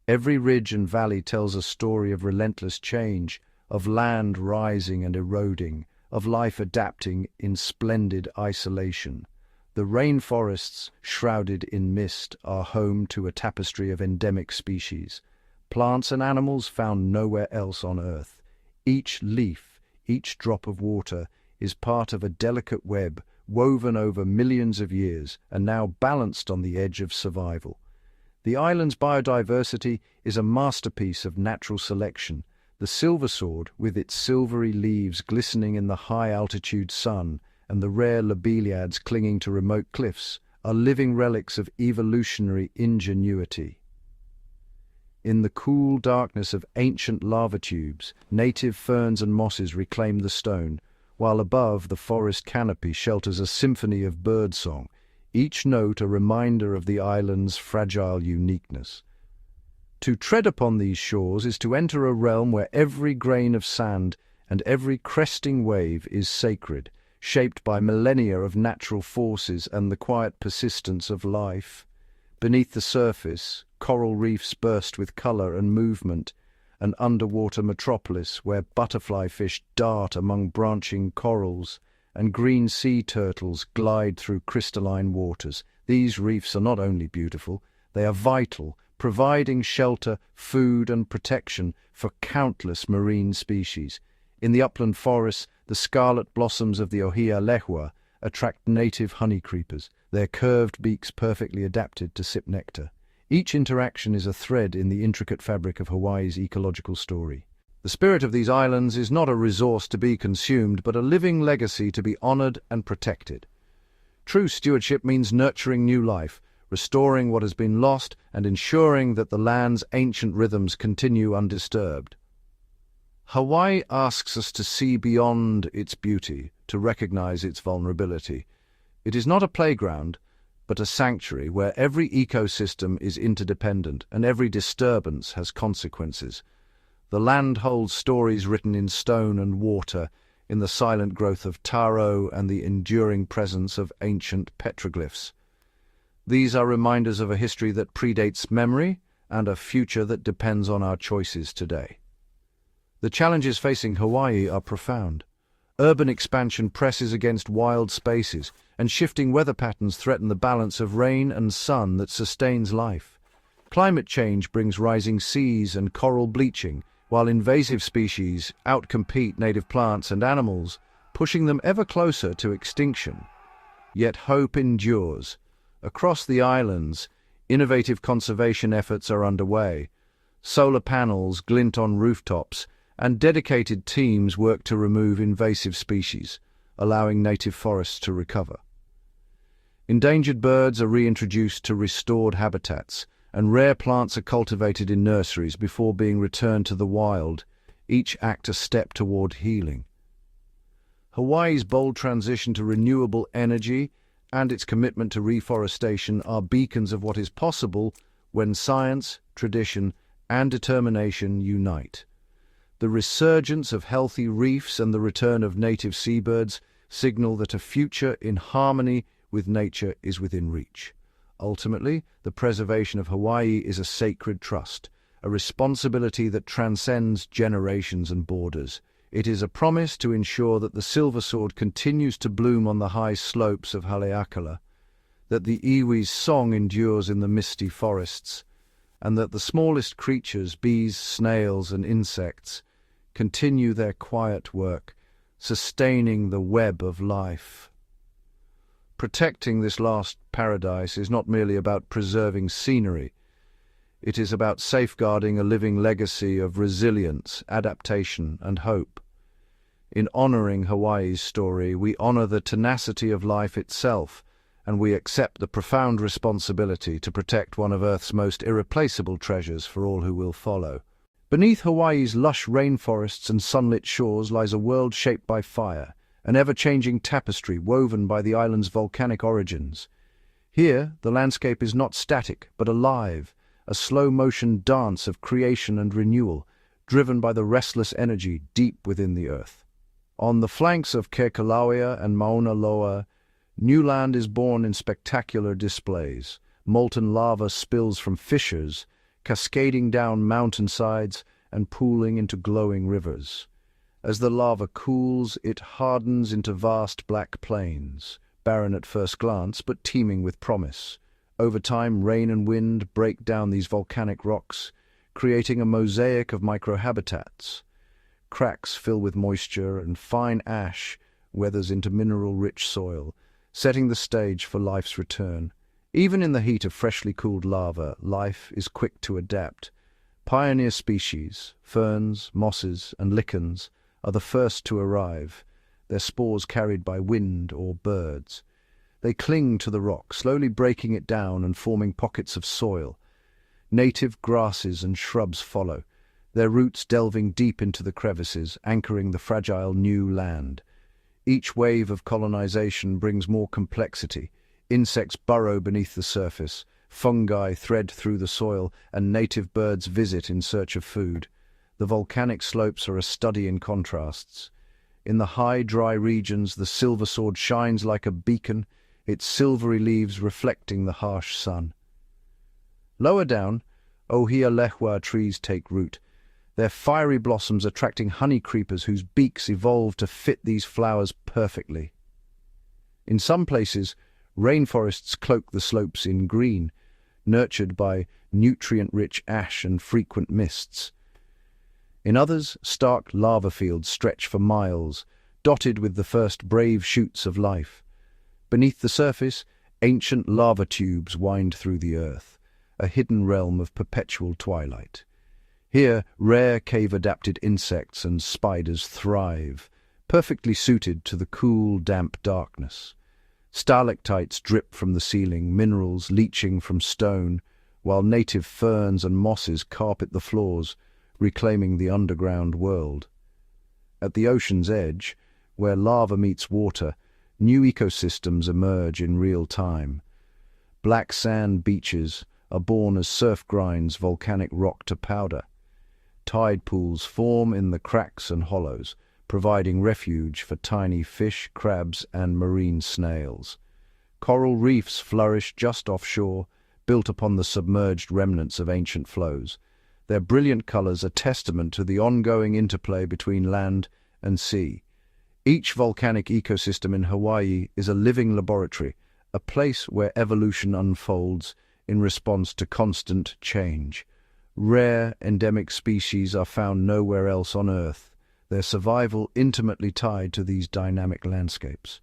Every ridge and valley tells a story of relentless change, of land rising and eroding, of life adapting in splendid isolation. The rainforests, shrouded in mist, are home to a tapestry of endemic species, plants and animals found nowhere else on Earth. Each leaf, each drop of water, is part of a delicate web woven over millions of years and now balanced on the edge of survival. The island's biodiversity is a masterpiece of natural selection. The silversword, with its silvery leaves glistening in the high-altitude sun, and the rare lobeliads clinging to remote cliffs, are living relics of evolutionary ingenuity. In the cool darkness of ancient lava tubes, native ferns and mosses reclaim the stone, while above the forest canopy shelters a symphony of birdsong, each note a reminder of the island's fragile uniqueness. To tread upon these shores is to enter a realm where every grain of sand and every cresting wave is sacred, shaped by millennia of natural forces and the quiet persistence of life. Beneath the surface, coral reefs burst with color and movement, an underwater metropolis where butterfly fish dart among branching corals and green sea turtles glide through crystalline waters. These reefs are not only beautiful, they are vital, providing shelter, food and protection for countless marine species. In the upland forests, the scarlet blossoms of the ohia lehua attract native honey creepers, their curved beaks perfectly adapted to sip nectar. Each interaction is a thread in the intricate fabric of Hawaii's ecological story. The spirit of these islands is not a resource to be consumed, but a living legacy to be honored and protected. True stewardship means nurturing new life, restoring what has been lost, and ensuring that the land's ancient rhythms continue undisturbed. Hawaii asks us to see beyond its beauty, to recognize its vulnerability. It is not a playground, but a sanctuary where every ecosystem is interdependent and every disturbance has consequences. The land holds stories written in stone and water, in the silent growth of taro and the enduring presence of ancient petroglyphs. These are reminders of a history that predates memory and a future that depends on our choices today. The challenges facing Hawaii are profound. Urban expansion presses against wild spaces, and shifting weather patterns threaten the balance of rain and sun that sustains life. Climate change brings rising seas and coral bleaching, while invasive species outcompete native plants and animals, pushing them ever closer to extinction. Yet hope endures. Across the islands, innovative conservation efforts are underway. Solar panels glint on rooftops, and dedicated teams work to remove invasive species, allowing native forests to recover. Endangered birds are reintroduced to restored habitats, and rare plants are cultivated in nurseries before being returned to the wild, each act a step toward healing. Hawaii's bold transition to renewable energy and its commitment to reforestation are beacons of what is possible when science, tradition, and determination unite. The resurgence of healthy reefs and the return of native seabirds signal that a future in harmony with nature is within reach. Ultimately, the preservation of Hawaii is a sacred trust, a responsibility that transcends generations and borders. It is a promise to ensure that the silversword continues to bloom on the high slopes of Haleakala, that the iwi's song endures in the misty forests, and that the smallest creatures, bees, snails, and insects, continue their quiet work, sustaining the web of life. Protecting this last paradise is not merely about preserving scenery. It is about safeguarding a living legacy of resilience, adaptation, and hope. In honoring Hawaii's story, we honor the tenacity of life itself, and we accept the profound responsibility to protect one of Earth's most irreplaceable treasures for all who will follow. Beneath Hawaii's lush rainforests and sunlit shores lies a world shaped by fire, an ever-changing tapestry woven by the island's volcanic origins. Here, the landscape is not static, but alive, a slow-motion dance of creation and renewal, driven by the restless energy deep within the earth. On the flanks of Kekalauea and Mauna Loa, new land is born in spectacular displays. Molten lava spills from fissures, cascading down mountainsides and pooling into glowing rivers. As the lava cools, it hardens into vast black plains, barren at first glance but teeming with promise. Over time, rain and wind break down these volcanic rocks, creating a mosaic of microhabitats. Cracks fill with moisture, and fine ash weathers into mineral-rich soil, setting the stage for life's return. Even in the heat of freshly cooled lava, life is quick to adapt. Pioneer species, ferns, mosses, and lichens, are the first to arrive, their spores carried by wind or birds. They cling to the rock, slowly breaking it down and forming pockets of soil. Native grasses and shrubs follow, their roots delving deep into the crevices, anchoring the fragile new land. Each wave of colonization brings more complexity. Insects burrow beneath the surface, fungi thread through the soil, and native birds visit in search of food. The volcanic slopes are a study in contrasts. In the high, dry regions, the silver sword shines like a beacon, its silvery leaves reflecting the harsh sun. Lower down, ohia lehua trees take root, their fiery blossoms attracting honey creepers whose beaks evolve to fit these flowers perfectly. In some places, rainforests cloak the slopes in green, nurtured by nutrient-rich ash and frequent mists. In others, stark lava fields stretch for miles, dotted with the first brave shoots of life. Beneath the surface, ancient lava tubes wind through the earth, a hidden realm of perpetual twilight. Here, rare cave-adapted insects and spiders thrive, perfectly suited to the cool, damp darkness. Stalactites drip from the ceiling, minerals leaching from stone, while native ferns and mosses carpet the floors, reclaiming the underground world. At the ocean's edge, where lava meets water, new ecosystems emerge in real time. Black sand beaches are born as surf grinds volcanic rock to powder. Tide pools form in the cracks and hollows, providing refuge for tiny fish, crabs, and marine snails. Coral reefs flourish just offshore, built upon the submerged remnants of ancient flows. Their brilliant colors are testament to the ongoing interplay between land and sea. Each volcanic ecosystem in Hawaii is a living laboratory, a place where evolution unfolds in response to constant change. Rare, endemic species are found nowhere else on Earth, their survival intimately tied to these dynamic landscapes.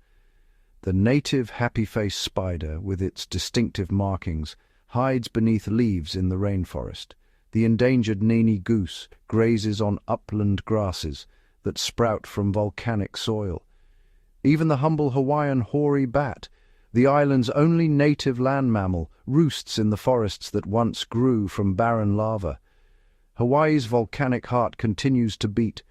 The native happy-faced spider, with its distinctive markings, hides beneath leaves in the rainforest. The endangered Nini goose grazes on upland grasses that sprout from volcanic soil. Even the humble Hawaiian hoary bat, the island's only native land mammal, roosts in the forests that once grew from barren lava. Hawaii's volcanic heart continues to beat.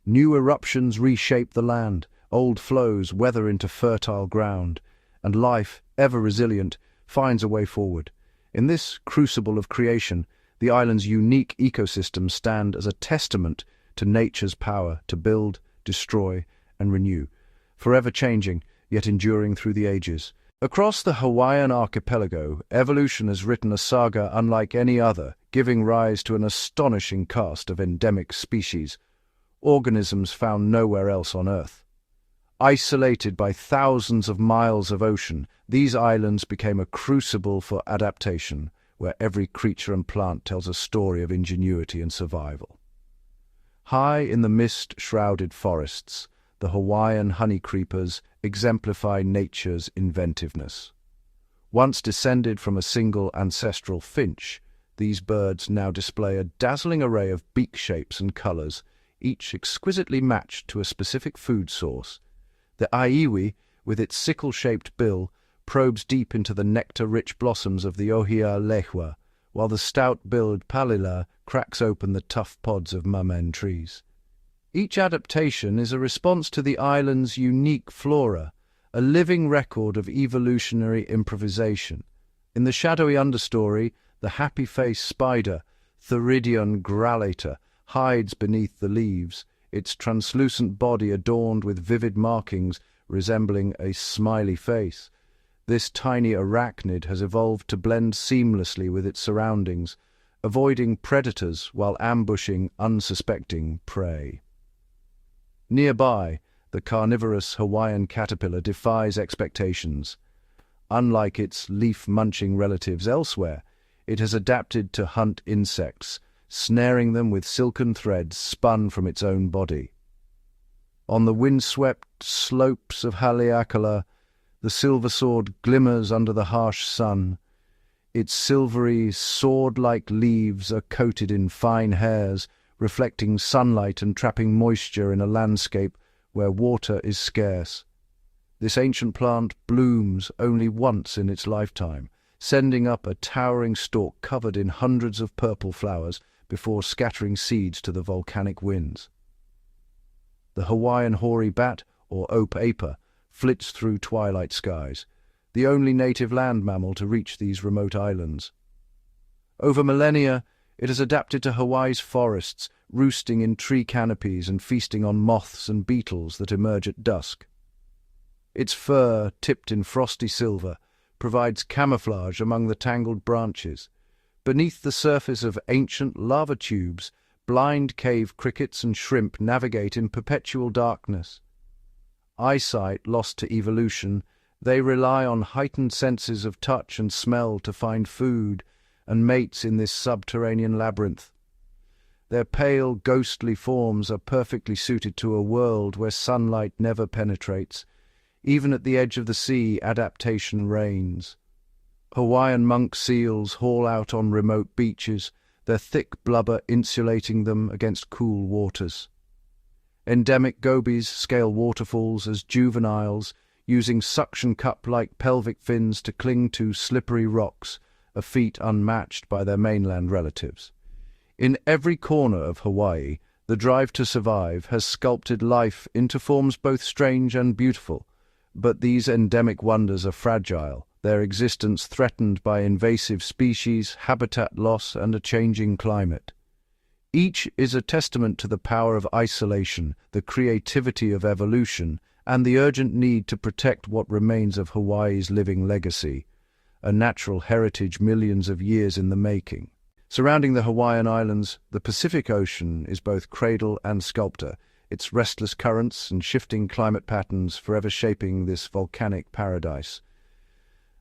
New eruptions reshape the land, old flows weather into fertile ground, and life, ever resilient, finds a way forward. In this crucible of creation, the island's unique ecosystems stand as a testament to nature's power to build, destroy, and renew, forever changing, yet enduring through the ages. Across the Hawaiian archipelago, evolution has written a saga unlike any other, giving rise to an astonishing cast of endemic species, organisms found nowhere else on Earth. Isolated by thousands of miles of ocean, these islands became a crucible for adaptation, where every creature and plant tells a story of ingenuity and survival. High in the mist-shrouded forests, the Hawaiian honey creepers exemplify nature's inventiveness. Once descended from a single ancestral finch, these birds now display a dazzling array of beak shapes and colors, each exquisitely matched to a specific food source. The aiwi, with its sickle-shaped bill, probes deep into the nectar-rich blossoms of the ohia lehua, while the stout-billed palila cracks open the tough pods of mamen trees. Each adaptation is a response to the island's unique flora, a living record of evolutionary improvisation. In the shadowy understory, the happy-faced spider, Theridion grallator, hides beneath the leaves, its translucent body adorned with vivid markings resembling a smiley face. This tiny arachnid has evolved to blend seamlessly with its surroundings, avoiding predators while ambushing unsuspecting prey. Nearby, the carnivorous Hawaiian caterpillar defies expectations. Unlike its leaf-munching relatives elsewhere, it has adapted to hunt insects, snaring them with silken threads spun from its own body. On the windswept slopes of Haleakala, the silver sword glimmers under the harsh sun. Its silvery, sword-like leaves are coated in fine hairs, reflecting sunlight and trapping moisture in a landscape where water is scarce. This ancient plant blooms only once in its lifetime, sending up a towering stalk covered in hundreds of purple flowers before scattering seeds to the volcanic winds. The Hawaiian hoary bat, or ope-aper, flits through twilight skies, the only native land mammal to reach these remote islands. Over millennia, it has adapted to Hawaii's forests, roosting in tree canopies and feasting on moths and beetles that emerge at dusk. Its fur, tipped in frosty silver, provides camouflage among the tangled branches. Beneath the surface of ancient lava tubes, blind cave crickets and shrimp navigate in perpetual darkness. Eyesight lost to evolution, they rely on heightened senses of touch and smell to find food and mates in this subterranean labyrinth. Their pale, ghostly forms are perfectly suited to a world where sunlight never penetrates. Even at the edge of the sea, adaptation reigns. Hawaiian monk seals haul out on remote beaches, their thick blubber insulating them against cool waters. Endemic gobies scale waterfalls as juveniles, using suction cup-like pelvic fins to cling to slippery rocks, a feat unmatched by their mainland relatives. In every corner of Hawaii, the drive to survive has sculpted life into forms both strange and beautiful, but these endemic wonders are fragile, their existence threatened by invasive species, habitat loss, and a changing climate. Each is a testament to the power of isolation, the creativity of evolution, and the urgent need to protect what remains of Hawaii's living legacy, a natural heritage millions of years in the making. Surrounding the Hawaiian Islands, the Pacific Ocean is both cradle and sculptor, its restless currents and shifting climate patterns forever shaping this volcanic paradise.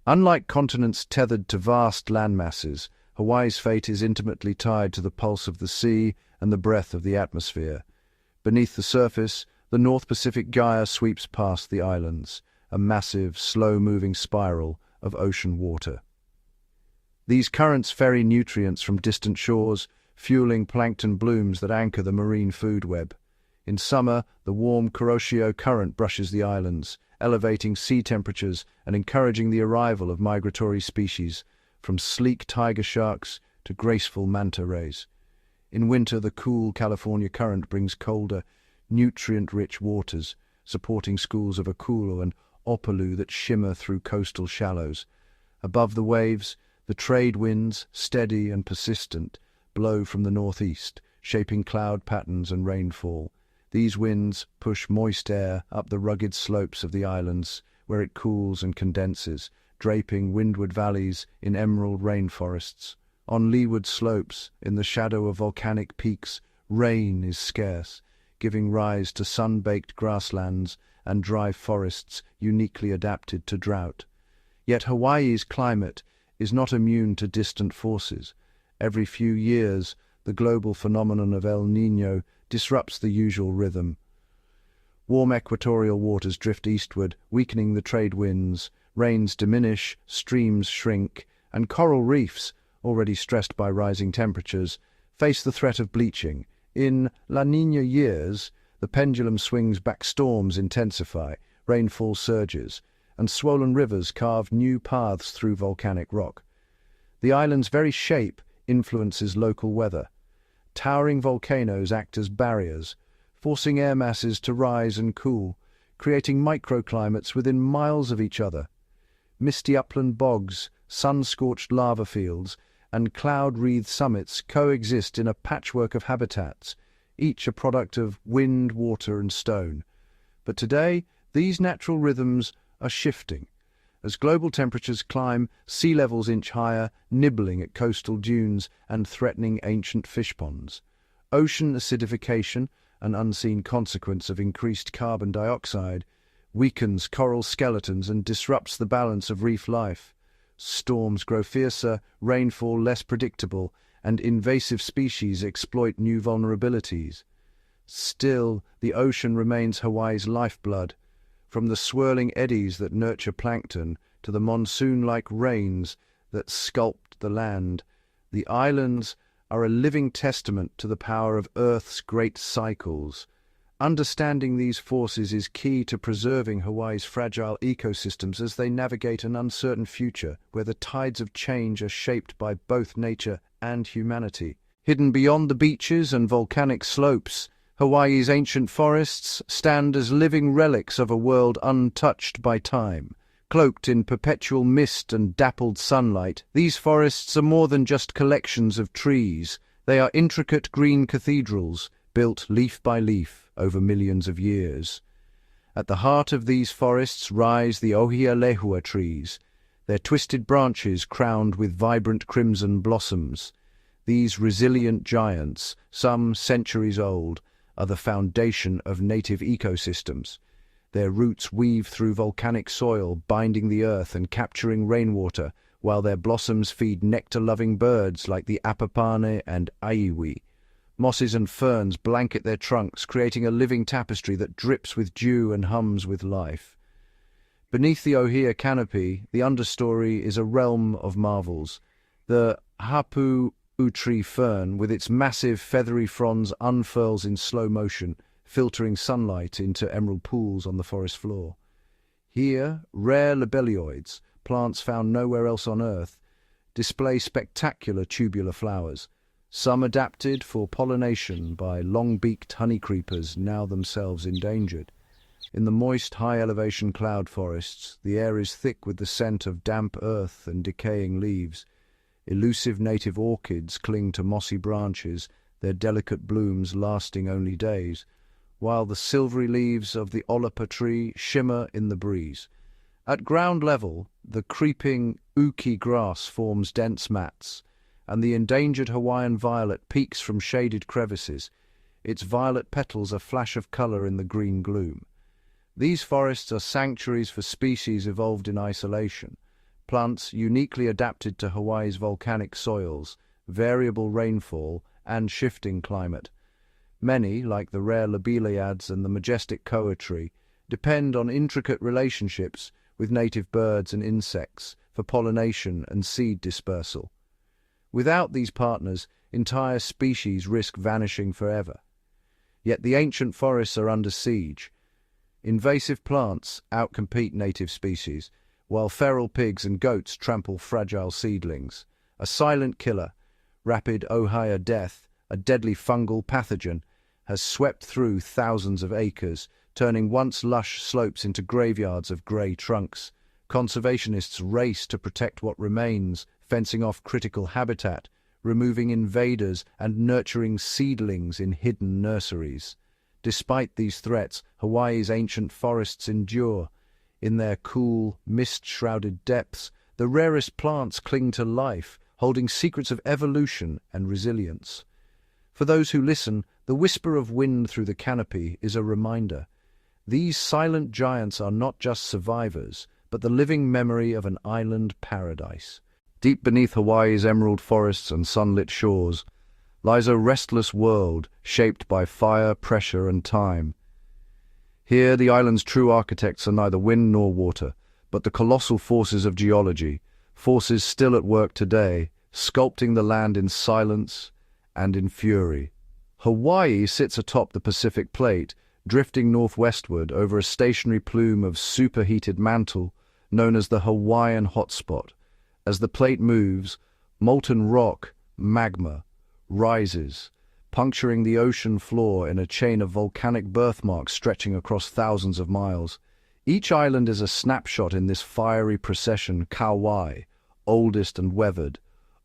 Unlike continents tethered to vast landmasses, Hawaii's fate is intimately tied to the pulse of the sea and the breath of the atmosphere. Beneath the surface, the North Pacific Gyre sweeps past the islands, a massive, slow-moving spiral of ocean water. These currents ferry nutrients from distant shores, fueling plankton blooms that anchor the marine food web. In summer, the warm Kuroshio current brushes the islands, elevating sea temperatures and encouraging the arrival of migratory species, from sleek tiger sharks to graceful manta rays. In winter, the cool California current brings colder, nutrient-rich waters, supporting schools of akulu and opalu that shimmer through coastal shallows. Above the waves, the trade winds, steady and persistent, blow from the northeast, shaping cloud patterns and rainfall. These winds push moist air up the rugged slopes of the islands, where it cools and condenses, draping windward valleys in emerald rainforests. On leeward slopes, in the shadow of volcanic peaks, rain is scarce, giving rise to sun-baked grasslands and dry forests uniquely adapted to drought. Yet Hawaii's climate is not immune to distant forces. Every few years, the global phenomenon of El Niño disrupts the usual rhythm. Warm equatorial waters drift eastward, weakening the trade winds, rains diminish, streams shrink, and coral reefs, already stressed by rising temperatures, face the threat of bleaching. In La Niña years, the pendulum swings back, storms intensify, rainfall surges, and swollen rivers carve new paths through volcanic rock. The island's very shape influences local weather. Towering volcanoes act as barriers, forcing air masses to rise and cool, creating microclimates within miles of each other. Misty upland bogs, sun-scorched lava fields, and cloud-wreathed summits coexist in a patchwork of habitats, each a product of wind, water, and stone. But today, these natural rhythms are shifting. As global temperatures climb, sea levels inch higher, nibbling at coastal dunes and threatening ancient fish ponds. Ocean acidification, an unseen consequence of increased carbon dioxide, weakens coral skeletons and disrupts the balance of reef life. Storms grow fiercer, rainfall less predictable, and invasive species exploit new vulnerabilities. Still, the ocean remains Hawaii's lifeblood. From the swirling eddies that nurture plankton to the monsoon-like rains that sculpt the land, the islands are a living testament to the power of Earth's great cycles. Understanding these forces is key to preserving Hawaii's fragile ecosystems as they navigate an uncertain future where the tides of change are shaped by both nature and humanity. Hidden beyond the beaches and volcanic slopes, Hawaii's ancient forests stand as living relics of a world untouched by time. Cloaked in perpetual mist and dappled sunlight, these forests are more than just collections of trees. They are intricate green cathedrals, built leaf by leaf over millions of years. At the heart of these forests rise the ohia lehua trees, their twisted branches crowned with vibrant crimson blossoms. These resilient giants, some centuries old, are the foundation of native ecosystems. Their roots weave through volcanic soil, binding the earth and capturing rainwater, while their blossoms feed nectar-loving birds like the apapane and aiwi. Mosses and ferns blanket their trunks, creating a living tapestry that drips with dew and hums with life. Beneath the ohia canopy, the understory is a realm of marvels. The hapu tree fern, with its massive feathery fronds, unfurls in slow motion, filtering sunlight into emerald pools on the forest floor. Here, rare lobelioids, plants found nowhere else on Earth, display spectacular tubular flowers, some adapted for pollination by long-beaked honeycreepers now themselves endangered. In the moist, high-elevation cloud forests, the air is thick with the scent of damp earth and decaying leaves. Elusive native orchids cling to mossy branches, their delicate blooms lasting only days, while the silvery leaves of the olapa tree shimmer in the breeze. At ground level, the creeping uki grass forms dense mats, and the endangered Hawaiian violet peeks from shaded crevices, its violet petals a flash of color in the green gloom. These forests are sanctuaries for species evolved in isolation, plants uniquely adapted to Hawaii's volcanic soils, variable rainfall, and shifting climate. Many, like the rare lobeliads and the majestic koa tree, depend on intricate relationships with native birds and insects for pollination and seed dispersal. Without these partners, entire species risk vanishing forever. Yet the ancient forests are under siege. Invasive plants outcompete native species, while feral pigs and goats trample fragile seedlings. A silent killer, rapid ohia death, a deadly fungal pathogen, has swept through thousands of acres, turning once lush slopes into graveyards of grey trunks. Conservationists race to protect what remains, fencing off critical habitat, removing invaders and nurturing seedlings in hidden nurseries. Despite these threats, Hawaii's ancient forests endure. In their cool, mist-shrouded depths, the rarest plants cling to life, holding secrets of evolution and resilience. For those who listen, the whisper of wind through the canopy is a reminder. These silent giants are not just survivors, but the living memory of an island paradise. Deep beneath Hawaii's emerald forests and sunlit shores, lies a restless world shaped by fire, pressure, and time. Here, the island's true architects are neither wind nor water, but the colossal forces of geology, forces still at work today, sculpting the land in silence and in fury. Hawaii sits atop the Pacific Plate, drifting northwestward over a stationary plume of superheated mantle known as the Hawaiian hotspot. As the plate moves, molten rock, magma, rises, puncturing the ocean floor in a chain of volcanic birthmarks stretching across thousands of miles. Each island is a snapshot in this fiery procession: Kauai, oldest and weathered;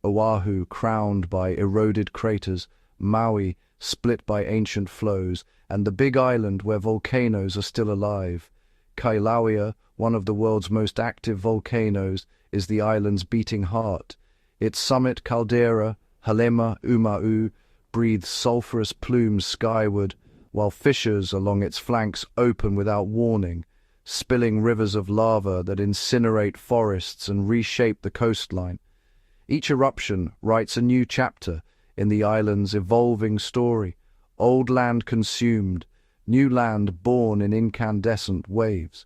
Oahu, crowned by eroded craters; Maui, split by ancient flows; and the Big Island, where volcanoes are still alive. Kailauea, one of the world's most active volcanoes, is the island's beating heart. Its summit caldera, Halema Uma'u, breathes sulphurous plumes skyward, while fissures along its flanks open without warning, spilling rivers of lava that incinerate forests and reshape the coastline. Each eruption writes a new chapter in the island's evolving story: old land consumed, new land born in incandescent waves.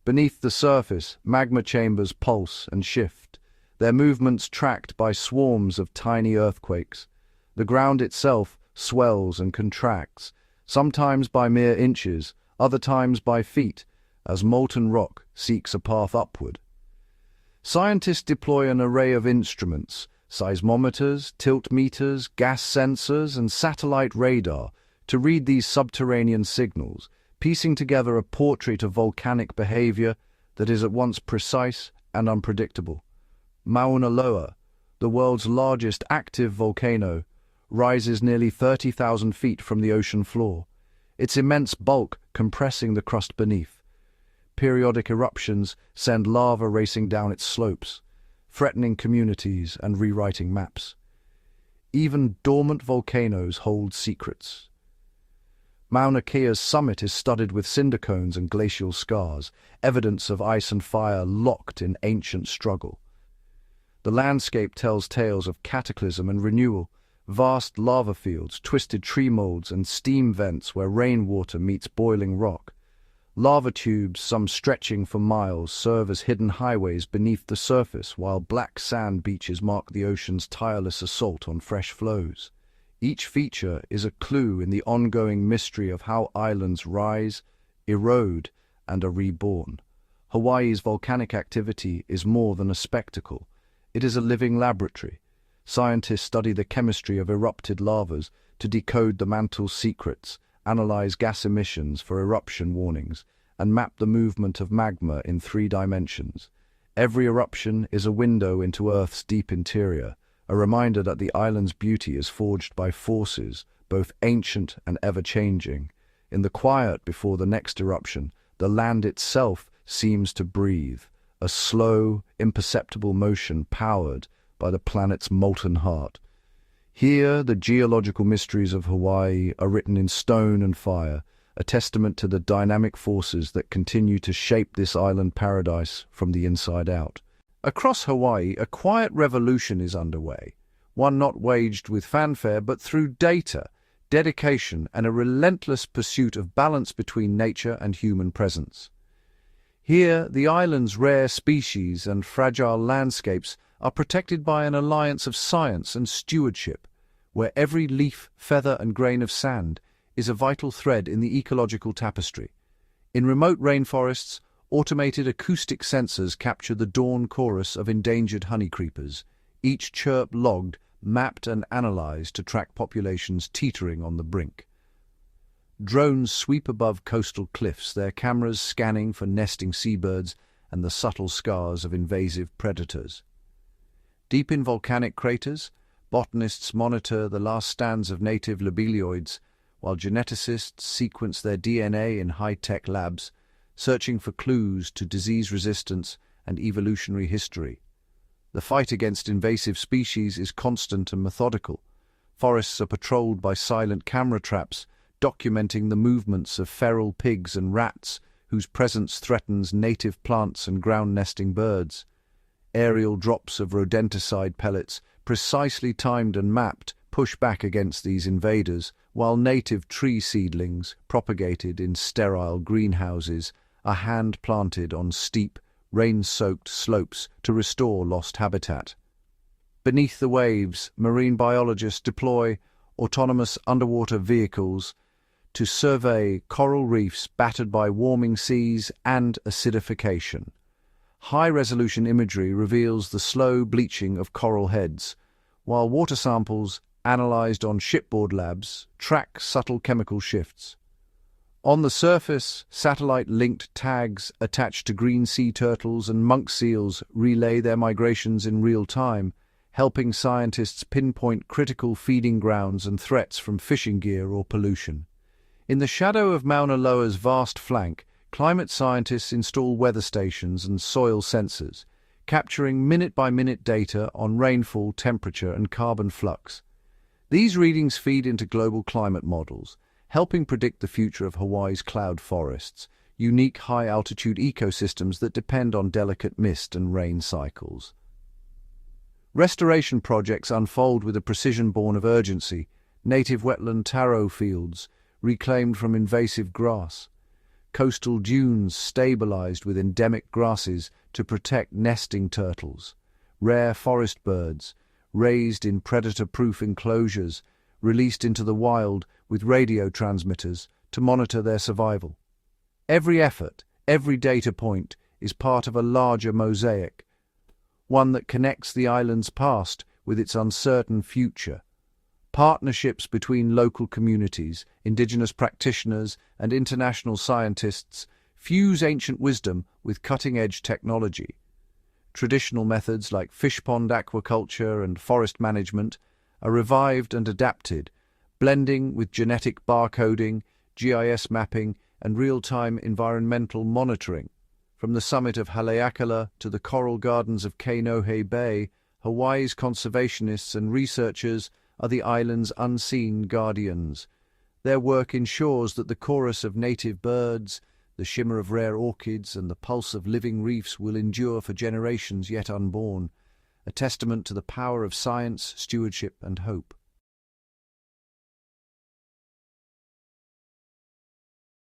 Beneath the surface, magma chambers pulse and shift, their movements tracked by swarms of tiny earthquakes. The ground itself swells and contracts, sometimes by mere inches, other times by feet, as molten rock seeks a path upward. Scientists deploy an array of instruments: seismometers, tilt meters, gas sensors, and satellite radar to read these subterranean signals, piecing together a portrait of volcanic behavior that is at once precise and unpredictable. Mauna Loa, the world's largest active volcano, rises nearly 30,000 feet from the ocean floor, its immense bulk compressing the crust beneath. Periodic eruptions send lava racing down its slopes, threatening communities and rewriting maps. Even dormant volcanoes hold secrets. Mauna Kea's summit is studded with cinder cones and glacial scars, evidence of ice and fire locked in ancient struggle. The landscape tells tales of cataclysm and renewal: vast lava fields, twisted tree molds, and steam vents where rainwater meets boiling rock. Lava tubes, some stretching for miles, serve as hidden highways beneath the surface, while black sand beaches mark the ocean's tireless assault on fresh flows. Each feature is a clue in the ongoing mystery of how islands rise, erode, and are reborn. Hawaii's volcanic activity is more than a spectacle. It is a living laboratory. Scientists study the chemistry of erupted lavas to decode the mantle's secrets, analyze gas emissions for eruption warnings, and map the movement of magma in 3 dimensions. Every eruption is a window into Earth's deep interior, a reminder that the island's beauty is forged by forces, both ancient and ever-changing. In the quiet before the next eruption, the land itself seems to breathe, a slow, imperceptible motion powered by the planet's molten heart. Here, the geological mysteries of Hawaii are written in stone and fire, a testament to the dynamic forces that continue to shape this island paradise from the inside out. Across Hawaii, a quiet revolution is underway, one not waged with fanfare but through data, dedication, and a relentless pursuit of balance between nature and human presence. Here, the island's rare species and fragile landscapes are protected by an alliance of science and stewardship, where every leaf, feather, and grain of sand is a vital thread in the ecological tapestry. In remote rainforests, automated acoustic sensors capture the dawn chorus of endangered honeycreepers, each chirp logged, mapped, and analyzed to track populations teetering on the brink. Drones sweep above coastal cliffs, their cameras scanning for nesting seabirds and the subtle scars of invasive predators. Deep in volcanic craters, botanists monitor the last stands of native lobelia, while geneticists sequence their DNA in high-tech labs, searching for clues to disease resistance and evolutionary history. The fight against invasive species is constant and methodical. Forests are patrolled by silent camera traps, documenting the movements of feral pigs and rats whose presence threatens native plants and ground-nesting birds. Aerial drops of rodenticide pellets, precisely timed and mapped, push back against these invaders, while native tree seedlings, propagated in sterile greenhouses, are hand-planted on steep, rain-soaked slopes to restore lost habitat. Beneath the waves, marine biologists deploy autonomous underwater vehicles to survey coral reefs battered by warming seas and acidification. High-resolution imagery reveals the slow bleaching of coral heads, while water samples, analyzed on shipboard labs, track subtle chemical shifts. On the surface, satellite-linked tags attached to green sea turtles and monk seals relay their migrations in real time, helping scientists pinpoint critical feeding grounds and threats from fishing gear or pollution. In the shadow of Mauna Loa's vast flank, climate scientists install weather stations and soil sensors, capturing minute-by-minute data on rainfall, temperature, and carbon flux. These readings feed into global climate models, helping predict the future of Hawaii's cloud forests, unique high-altitude ecosystems that depend on delicate mist and rain cycles. Restoration projects unfold with a precision born of urgency: native wetland taro fields, reclaimed from invasive grass; coastal dunes stabilized with endemic grasses to protect nesting turtles; rare forest birds, raised in predator-proof enclosures, released into the wild with radio transmitters to monitor their survival. Every effort, every data point, is part of a larger mosaic, one that connects the island's past with its uncertain future. Partnerships between local communities, indigenous practitioners, and international scientists fuse ancient wisdom with cutting-edge technology. Traditional methods like fish pond aquaculture and forest management are revived and adapted, blending with genetic barcoding, GIS mapping, and real-time environmental monitoring. From the summit of Haleakala to the coral gardens of Kainohe Bay, Hawaii's conservationists and researchers are the island's unseen guardians. Their work ensures that the chorus of native birds, the shimmer of rare orchids, and the pulse of living reefs will endure for generations yet unborn, a testament to the power of science, stewardship, and hope.